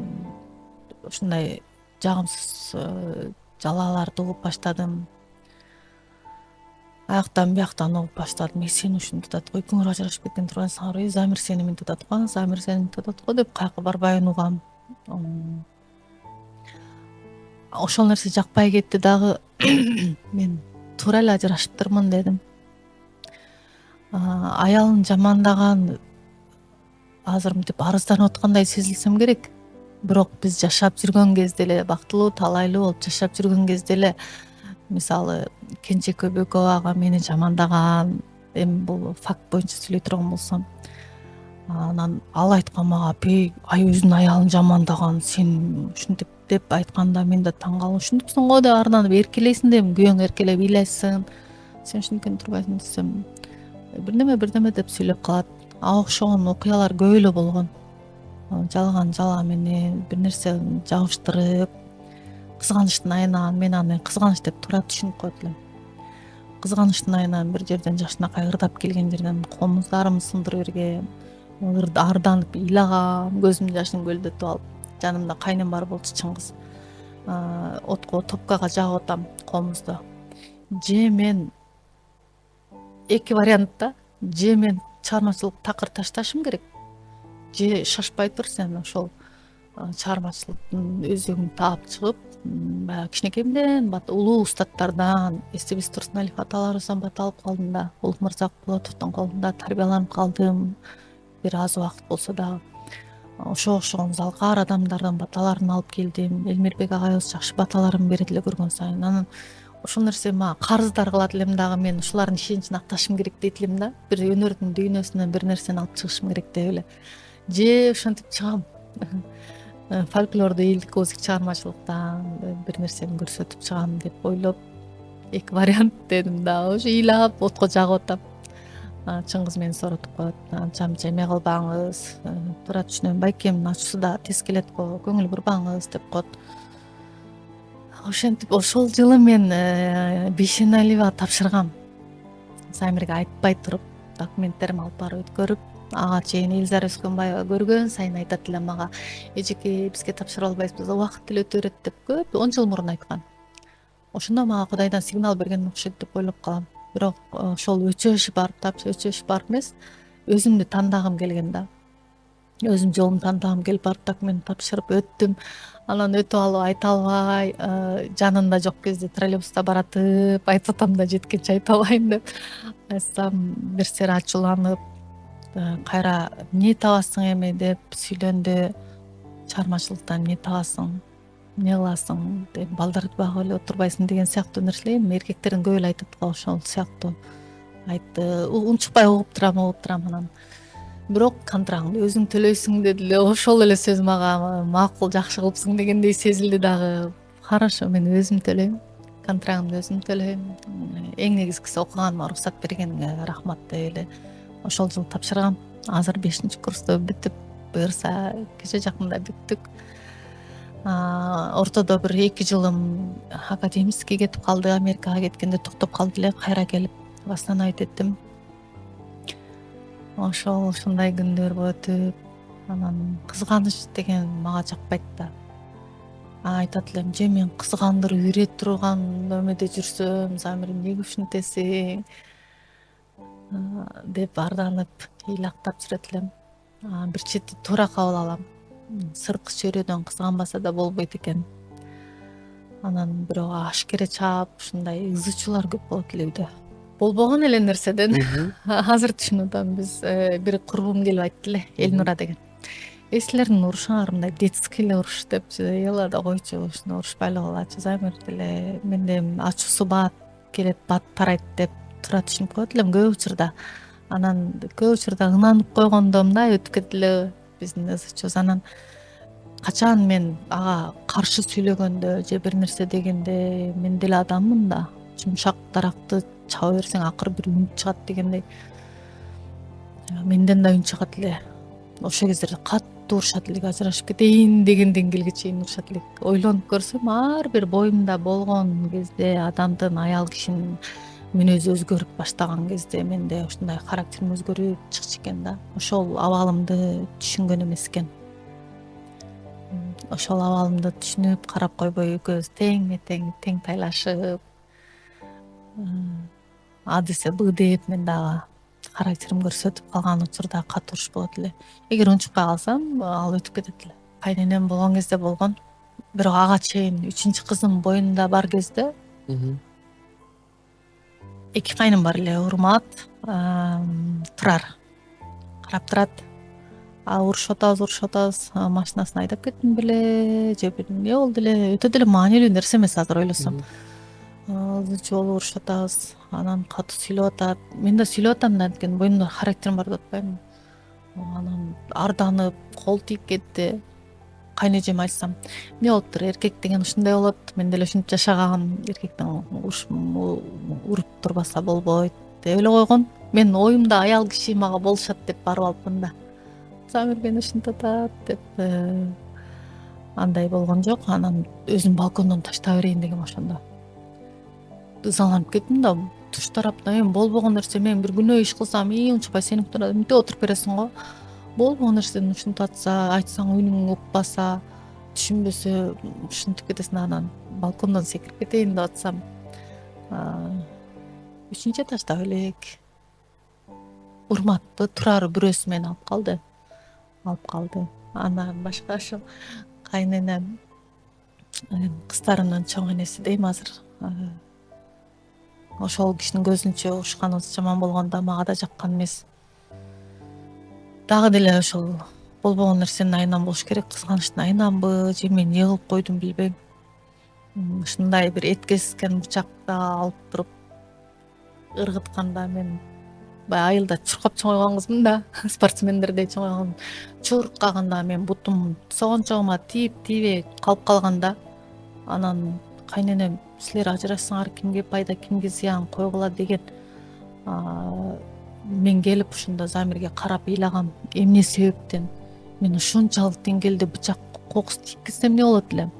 ушундай жагымсыз жалааларды угуп баштадым. Аяктан бияктан угуп баштадым. Сен ушинтип атат го, экөөңөр ажырашып кеткен тургансыңарбы? Замир сени мынтип атат го, Замир сени мынтип атат го деп кайкы барбайын угам. Ошол нерсе жакпай кетти дагы. Мен туура эле ажырашыптырмын дедим. Аялын жамандаган азыр мынтип арызданып аткандай сезилсем керек. Бирок биз жашап жүргөн кезде эле, бактылуу, талайлуу болуп жашап жүргөн кезде эле, мисалы Кенже Көбөкова ага мени жамандаган, эми бул факт боюнча сүйлөй турган болсом, анан ал айткан мага, ай өзүнүн аялын жамандаган, сен ушинтип деп айтканда мен да таң калдым. Ушинтипсиң го деп арынан эркелейсиң дейм, күйөөң эркелеп ыйлайсың, сен ушинткен турбайсың десем, бирдеме деп сүйлөп калат. Окшогон окуялар көп эле болгон. Жалган жала менен бир нерсе жабыштырып, кызганычтын айынан мен аны кызганыч деп туура түшүнүп койт элем. Кызганычтын айынан бир жерден жакшынакай ырдап келген жерден комуздарым сындырып берген, арданып ыйлагам, көзүмдүн жашын көлдөтүп алып, жанымда кайнем бар болчу Чыңгыз. Отко топкага жагып атам комузду. Же мен эки вариантта, же мен чыгармачылык такыр ташташым керек, же шашпай тур сен ошол чыгармачылыктын өзөгүн таап чыгып, баягы кичинекейимден улуу устаттардан Эстебис Турсуналиев аталарыбыздан бат алып калдым да, Улукмырза Болотовдун колунда тарбияланып калдым. Бир аз убакыт болсо дагы ошого окшогон залкаар адамдардан баталарын алып келдим. Элмирбек агайыбыз жакшы баталарын берет эле көргөн сайын. Анан ошол нерсе мага карыздар кылат элем дагы, мен ушулардын ишеничин акташым керек дейт элем да. Бир өнөрдүн дүйнөсүнөн бир нерсени алып чыгышым керек деп эле. Же ошентип чыгам. Фольклорду элдик озик чыгармачылыктан бир нерсени көрсөтүп чыгам деп ойлоп, эки вариант дедим да. Ошо ыйлап отко жагып атам. Чыңгыз мени сооротуп коет. Анчам эме кылбаңыз, туура түшүнөм, байкемдин ачуусу да тез келет го, көңүл бурбаңыз деп коет. Ошентип ошол жылы мен Бейшеналиева тапшыргам. Замирге айтпай туруп, документтеримди алып барып өткөрүп, ага чейин Элизара Өскөнбаева көргөн сайын айтат эле мага, эжеке бизге тапшыра албайсызбыз, убакыт деле өтө берет деп көп 10 жыл мурун айткан. Ошондо мага Кудайдан сигнал берген окшойт деп ойлоп калам. Бирок ошол өчөшүп барып эмес, өзүмдү тандагым келген да. Өзүм жолумду тандагым келип барып документ тапшырып өттүм. Анан өтүп алып айта албай, жанында жок кезде троллейбуста баратып, айтып атам да жеткенче айта алайын деп. Айтсам бир сери ачууланып, кайра эмне табасың эми деп сүйлөндү. Чыгармачылыктан эмне табасың, эмне кыласың деп, балдарды багып эле отурбайсың деген сыяктуу нерселер. Эми эркектердин көп эле айтат го ошол сыяктуу айтты. Унчукпай угуп турам анан. Бирок контрагыңды өзүң төлөйсүң деди эле. Ошол эле сөз мага макул, жакшы кылыпсың дегендей сезилди дагы. Хорошо, мен өзүм төлөйм, контрагымды өзүм төлөйм. Эң негизгиси окуганыма уруксат бергениңе рахмат деп эле ошол жылы тапшыргам. Азыр 5-курста бүтүп, буюрса кече жакында бүттүк. Ортодо бир 2 жылым академический кетип калды. Америкага кеткенде токтоп калды эле, кайра келип восстановить эттим. Ошол ушундай күндөр өтүп, анан кызганыч деген мага жакпайт да. Айтат элем, же мен кызгандырып үйрөт турган өмөдө жүрсөм, Замир эмнеге ушинтесиң деп арданып, ыйлактап жүрөт элем. Бир чети туура кабыл алам. Сырткы чөйрөдөн кызганбаса да болбойт экен. Анан бирок ашкере чаап, ушундай ызычуулар көп болот эле үйдө. Болбогон эле нерседен азыр түшүнүп атам. Биз бир курбум келип айтты эле, Элнура деген. Силердин урушуңар мындай детский эле уруш депчи, эла да койчу, ушуну урушпай эле калачы, Замир деле менде ачуусу бат келет, бат тарайт деп туура түшүнүп коет элем көп учурда. Анан көп учурда ынанып койгондом да, өтүп кетти эле биздин ызычуубуз. Анан качан мен ага каршы сүйлөгөндө же бир нерсе дегенде, мен деле адаммын да, жумшак даракты чаба берсең акыры бир үн чыгат дегендей, менден да үн чыгат эле. Ошол кездерде катуу урушат элек, ажырашып кетейин деген деңгээлге чейин урушат элек. Ойлонуп көрсөм, ар бир боюмда болгон кезде, адамдын, аял кишинин мүнөзү өзгөрүп баштаган кезде менде ушундай характерим өзгөрүп чыкчу экен да. Ошол абалымды түшүнгөн эмес экен. Ошол абалымды түшүнүп карап койбой, экөөбүз тең тайлашып, адесе б деп мен дагы характерим көрсөтүп калган учурда катуу уруш болот эле. Эгер унчукпай калсам, ал өтүп кетет эле. Кайненем болгон кезде болгон. Бирок ага чейин 3 кызым боюнда бар кезде эки кайным бар эле, Урмат, Турар. Карап турат. Урушуп атабыз, машинасын айдап кеттим беле, же бир эмне болду эле, өтө деле маанилүү нерсе эмес азыр ойлосом. Ызычуу болуп урушуп атабыз, анан катуу сүйлөп атат. Мен да сүйлөп атам да, анткени боюмда характерим бар деп атпаймынбы. Анан арданып, кол тийип кетти. Кайнэжеме айтсам, эмне болуптур, эркек деген ушундай болот, мен деле ушинтип жашагам, эркектен уруп турбаса болбойт деп эле койгон. Мен оюмда аял киши мага болушат деп барып алыпмын да. Замир мени ушинтип атат деп. андай болгон жок. Анан өзүм балкондон таштай берейин дегем ошондо. Ызаланып кеттим да, туш тараптан эми болбогон нерсе, мен бир күнөө иш кылсам унчукпай сенип турат, мынтип отуруп бересиң го. Болбогон нерсени ушинтатса, айтсаң үнүң укпаса, түшүнбөсө ушинтип кетесиң. Анан балкондон секирип кетейин деп атсам, 3 этажда элек урматтуу турары бирөөсү мени алып калды. Андан башка ошо кайненем, кыздарымдын чоң энеси дейм азыр. Ошол кишинин көзүнчө урушканыбыз жаман болгондо мага да жаккан эмес. Дагы деле ошол болбогон нерсенин айынан болуш керек. Кызганычтын айынанбы же мен эмне кылып койдум билбейм. Ушундай бир эт кескен бычакты алып туруп ыргытканда мен баягы айылда чуркап чоңойгон кызмын да, спортсмендердей чоңойгон. Чуркаганда мен бутум согончогума тийбей калып калганда, анан кайненем силер ажырашсаңар кимге пайда, кимге зыян, койгула деген. Мен келип ушунда Замирге карап ыйлагам, эмне себептен мен ушунчалык деңгээлде бычак кокус тийгизсем эмне болот элем.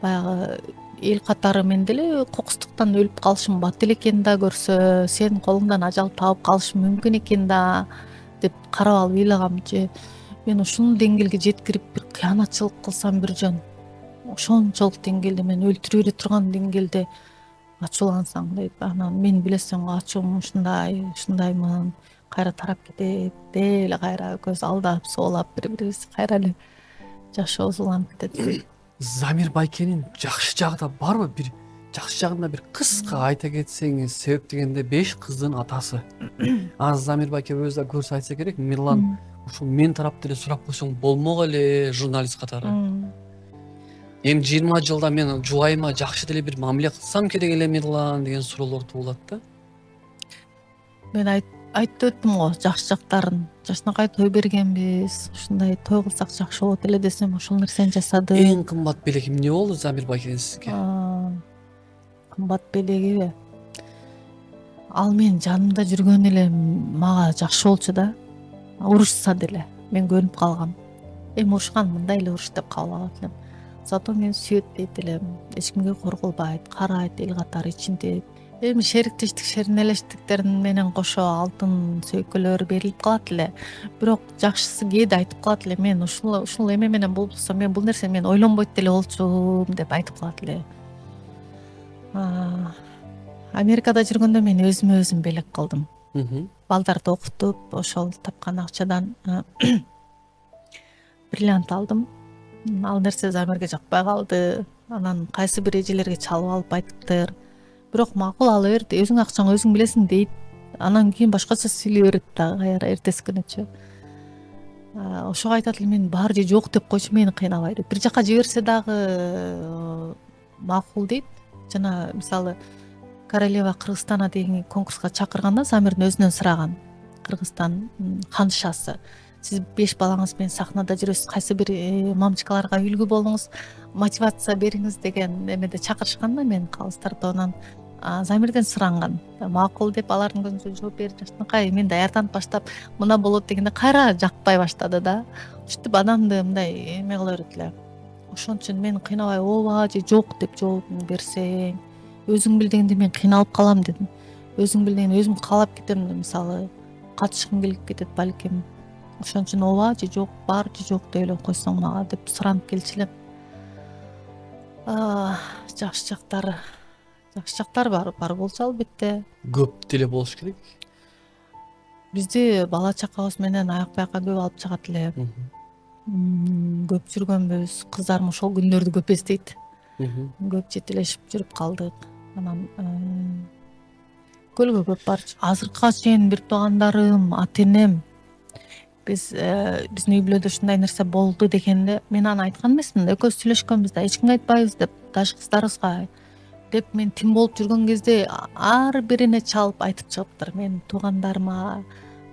Баягы эл катары мен деле кокустуктан өлүп калышым бат элекен да, көрсө сенин колуңдан ажал таап калышым мүмкүн экен да деп карап алып ыйлагам. Же мен ушул деңгээлге жеткирип бир кыянатчылык кылсам бир жөн, ошончолук деңгээлде мен өлтүрө бере турган деңгээлде ачуулансаң дейт. Анан мен билесиң ачуум ушундаймын, кайра тарап кетет, деле кайра көз алдап соолап бири бирибизди кайра эле жашообуз уланып кетет. Замир байкенин жакшы жагы да барбы? Бир жакшы жагында бир кыска айта кетсеңиз. Себеп дегенде 5 кыздын атасы. Азыр Замир байке өзү да көрсө айтса керек. Мирлан ушул мен тарап деле сурап койсоң болмок эле журналист катары. Эми 20 жылда мен жубайыма жакшы деле бир мамиле кылсам керек эле Мирлан деген суроолор туулат да. Мен айтып өттүм го жакшы жактарын. Жашынакай той бергенбиз, ушундай той кылсак жакшы болот эле десем, ошол нерсени жасадым. Эң кымбат белек эмне болду Замир байкеден сизге? Кымбат белеги ал мен жанымда жүргөн эле мага жакшы болчу да. Урушса деле мен көнүп калгам. Эми урушкан мындай эле уруш деп кабыл алат элем. Зато мен сүйөт дейт элем, эч кимге корголбайт, карайт эл катары ичинде. Эми шериктештик, шеринелештиктерин менен кошо алтын сөйкөлөр берилип калат эле. Бирок жакшысы кээде айтып калат эле, мен ушул эме менен болбосо мен бул нерсени мен ойлонбойт деле болчумун деп айтып калат эле. Америкада жүргөндө мен өзүмө өзүм белек кылдым. Балдарды окутуп, ошол тапкан акчадан бриллиант алдым. Ал нерсе Замирге жакпай калды. Анан кайсы бир эжелерге чалып алып айтыптыр. Бирок макул ала бер, өзүң акчаңы өзүң билесиң дейт. Анан кийин башкача сүйлөй берет да, кайра эртеси күнүчө. Ошого айтат эле, мен бар же жок деп койчу, мени кыйнабай деп. Бир жака жиберсе дагы макул дейт. Жана мисалы Королева Кыргызстана деген конкурска чакырганда Замирдин өзүнөн сураган. Кыргызстан ханышасы. Сиз 5 балаңыз менен сахнада жүрөсүз, кайсы бир мамчыкаларга үлгү болуңуз, мотивация бериңиз деген эмеде чакырышкан да мен калыстар тобунан. Замирден суранган. Макул деп алардын көзүнчө жооп берип, жакшынакай мен даярданып баштап мына болот дегенде кайра жакпай баштады да. Ушинтип адамды мындай эме кыла берет эле. Ошон үчүн мен кыйнабай ооба же жок деп жооп берсең, өзүң бил дегенде мен кыйналып калам дедим. Өзүң бил дегенде өзүм каалап кетем, мисалы катышкым келип кетет балким. Ошон үчүн ооба же жок, бар же жок деп эле койсоң мага деп суранып келчү элем. Жакшы жактар бар болчу албетте. Көп деле болуш керек. Бизди бала чакабыз менен аяк баякка көп алып чыгат эле. Көп жүргөнбүз, кыздарым ошол күндөрдү көп эстейт. Көп жетелешип жүрүп калдык. Анан көлгө көп барчу. Азыркыга чейин бир туугандарым, ата энем биздин үй бүлөдө ушундай нерсе болду дегенде мен аны айткан эмесмин. Экөөбүз сүйлөшкөнбүз да, эч кимге айтпайбыз деп, даже кыздарыбызга деп. Мен тим болуп жүргөн кезде ар бирине чалып айтып чыгыптыр. Мен туугандарыма,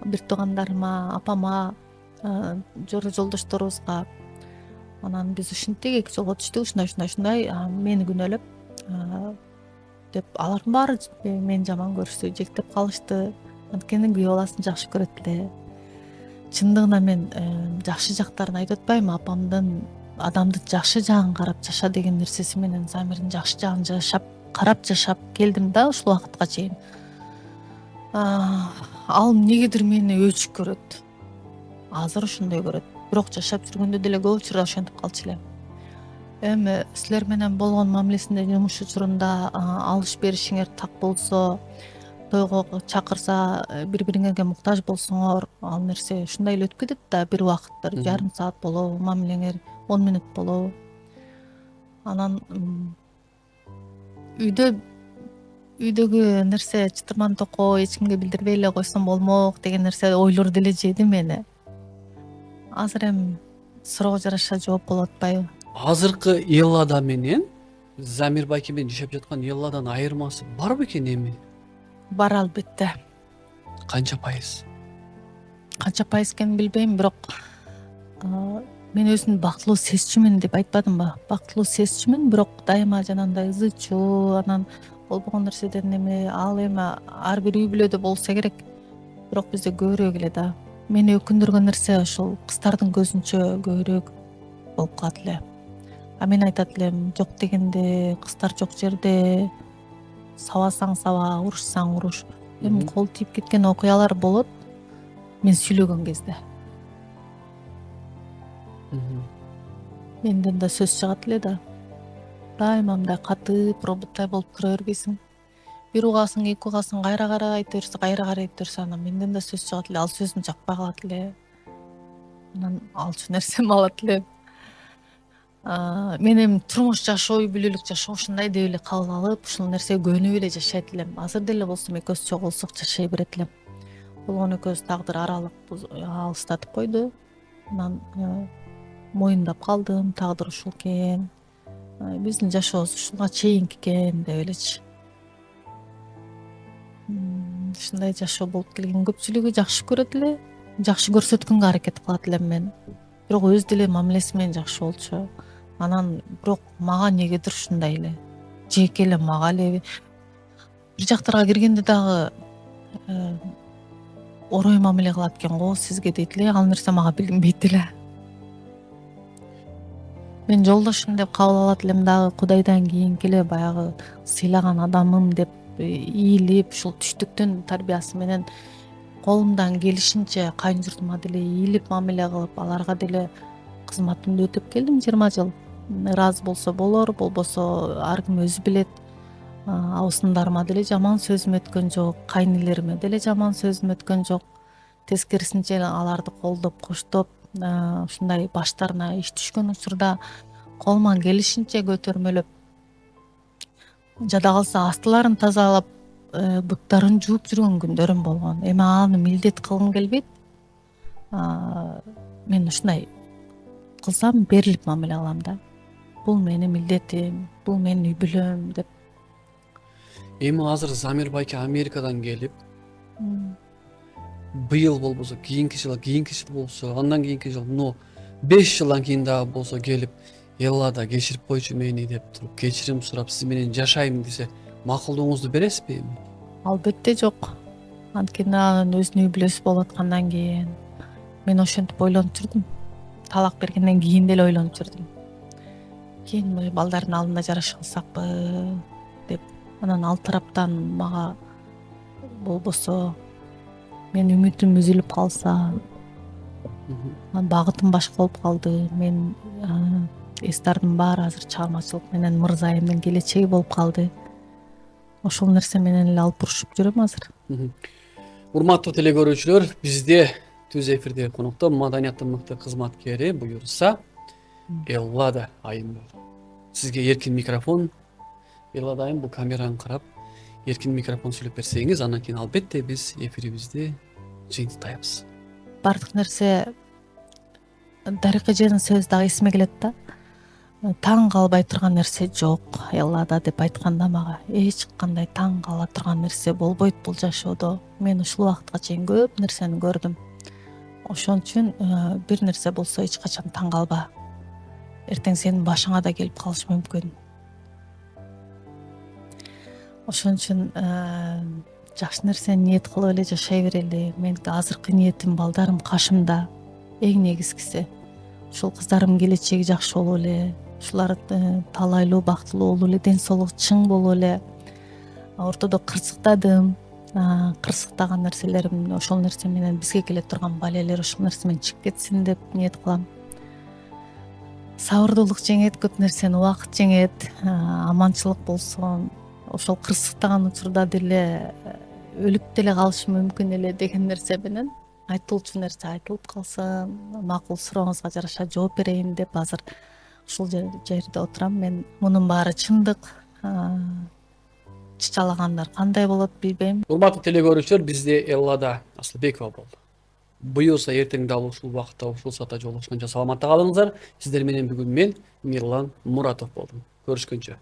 бир туугандарыма, апама, жолдошторубузга. Анан биз ушинтип 2 жолго түштүк, ушундай мени күнөөлөп деп алардын баары мени жаман көрүштү, жектеп калышты. Анткени күйөө баласын жакшы көрөт эле. Чындыгында мен жакшы жактарын айтып атпайм. Апамдын адамды жакшы жагын карап жаша деген нерсеси менен Замирдин жакшы жагын жашап карап жашап келдим да ушул убакытка чейин. Ал эмнегедир мени өчүк көрөт. Азыр ушундай көрөт. Бирок жашап жүргөндө деле көп учурда ошентип калчу элем. Эми силер менен болгон мамилесинде жумуш учурунда алыш беришиңер так болсо, тойго чакырса, бири бириңерге муктаж болсоңор, ал нерсе ушундай эле өтүп кетет да. Бир убакыттар жарым саат болобу, мамилеңер 10 мүнөт болобу. Анан үйдөгү нерсе чытырман токоо эч кимге билдирбей эле койсом болмок деген нерсе ойлор деле жеди мени. Азыр эми суроого жараша жооп болуп атпайбы? Азыркы Эллада менен Замир байке менен жашап жаткан Элладан айырмасы бар бекен эми? Бар албетте. Канча пайыз? Канча пайыз экенин билбейм, бирок мен өзүмдү бактылуу сезчүмүн деп айтпадымбы? Бактылуу сезчүмүн, бирок дайыма жанагындай ызы чуу, анан болбогон нерседен эми ал эми ар бир үй бүлөдө болсо керек. Бирок бизде көбүрөөк эле да. Мени өкүндүргөн нерсе ушул кыздардын көзүнчө көбүрөөк болуп калат эле. Мен айтат элем, жок дегенде, кыздар жок жерде, сабасаң саба, урушсаң уруш. Эми кол тийип кеткен окуялар болот мен сүйлөгөн кезде. Менден да сөз чыгат эле да. Дайыма мындай катып, роботтай болуп тура бербейсиң. Бир угасың, эки угасың, кайра карайт берсе, анан менден да сөз чыгат эле. Ал сөзүм жакпай калат эле. Анан алчу нерсем алат эле. Мен эми турмуш жашоо, үй бүлөлүк жашоо ушундай деп эле кабыл алып, ушул нерсеге көнүп эле жашайт элем. Азыр деле болсо экөөбүз чогулсак жашай берет элем. Болгону экөөбүз тагдыр аралык алыстатып койду. Анан моюндап калдым, тагдыр ушул экен. Биздин жашообуз ушуга чейинки экен деп элечи. Ушундай жашоо болуп келген, көпчүлүгү жакшы көрөт эле, жакшы көрсөткөнгө аракет кылат элем мен. Бирок өз деле мамилеси менен жакшы болчу. Анан бирок мага эмнегедир ушундай эле. Жеке эле мага эле бир жактарга киргенде дагы орой мамиле кылат экен го сизге дейт эле. Ал нерсе мага билинбейт эле. Мен жолдошум деп кабыл алат элем дагы, Кудайдан кийинки эле баягы сыйлаган адамым деп ийилип, ушул түштүктүн тарбиясы менен колумдан келишинче кайын журтума деле ийилип мамиле кылып, аларга деле кызматымды өтөп келдим 20 жыл. Ыраазы болсо болор, болбосо ар ким өзү билет. Абысындарыма деле жаман сөзүм өткөн жок, кайнелериме деле жаман сөзүм өткөн жок. Тескерисинче аларды колдоп, коштоп, ушундай баштарына иш түшкөн учурда колуман келишинче көтөрмөлөп, жада калса астыларын тазалап, буттарын жууп жүргөн күндөрүм болгон. Эми аны милдет кылгым келбейт. Мен ушундай кылсам берилип мамиле кылам да. Бул менин милдетим, бул менин үй бүлөм деп. Эми азыр Замир байке Америкадан келип, быйыл болбосо, кийинки жыл болсо, андан кийинки жыл, 5 жылдан кийин дагы болсо келип, Эллада кечирип койчу мени деп туруп, кечирим сурап, сиз менен жашайм десе, макулдугуңузду бересизби эми? Албетте жок. Анткени анын өзүнүн үй бүлөсү болуп аткандан кийин мен ошентип ойлонуп жүрдүм. Талак бергенден кийин деле ойлонуп жүрдүм. Кийин балдардын алдында жараша кылсакпы деп. Анан ал тараптан мага болбосо мен үмүтүм үзүлүп калса, багытым башка болуп калды. Мен эстардын баары азыр чыгармачылык менен мырзайымдын келечеги болуп калды. Ошол нерсе менен эле алып урушуп жүрөм азыр. Урматтуу телекөрүүчүлөр, бизде түз эфирде конокто маданияттын мыкты кызматкери буюрса Эллада айым. Сизге эркин микрофон. Эллада айым, бул камераны карап, эркин микрофон сүйлөп берсеңиз, андан кийин албетте биз эфирибизди жыйынтыктайбыз. Бардык нерсе Дарык эженин сөзү дагы эсиме келет да. Таң калбай турган нерсе жок Эллада деп айтканда мага эч кандай таң кала турган нерсе болбойт бул жашоодо. Мен ушул убакытка чейин көп нерсени көрдүм. Ошон үчүн бир нерсе болсо эч качан таң калба. Эртең сенин башыңа да келип калышы мүмкүн. Ошон үчүн жакшы нерсени ниет кылып эле жашай берели. Менин азыркы ниетим балдарым кашымда. Эң негизгиси ушул кыздарымдын келечеги жакшы болуп эле, ушулар талайлуу бактылуу болуп эле, ден соолугу чың болуп эле. Ортодо кырсыктадым. Кырсыктаган нерселерим ошол нерсе менен бизге келе турган балелер ошол нерсе менен чыгып кетсин деп ниет кылам. Сабырдуулук жеңет, көп нерсени убакыт жеңет, аманчылык болсун. Ошол кырсыктаган учурда деле өлүп деле калышы мүмкүн эле деген нерсе менен айтылчу нерсе айтылып калсын, макул сурооңузга жараша жооп берейин деп азыр ушул жерде отурам. Мен мунун баары чындык. Чычалагандар кандай болот билбейм. Урматтуу телекөрүүчүлөр, бизде Эллада Асылбекова болду. Буюрса эртең дал ушул убакытта ушул саатта жолугушканча саламатта калыңыздар. Сиздер менен бүгүн мен Мирлан Муратов болдум. Көрүшкөнчө.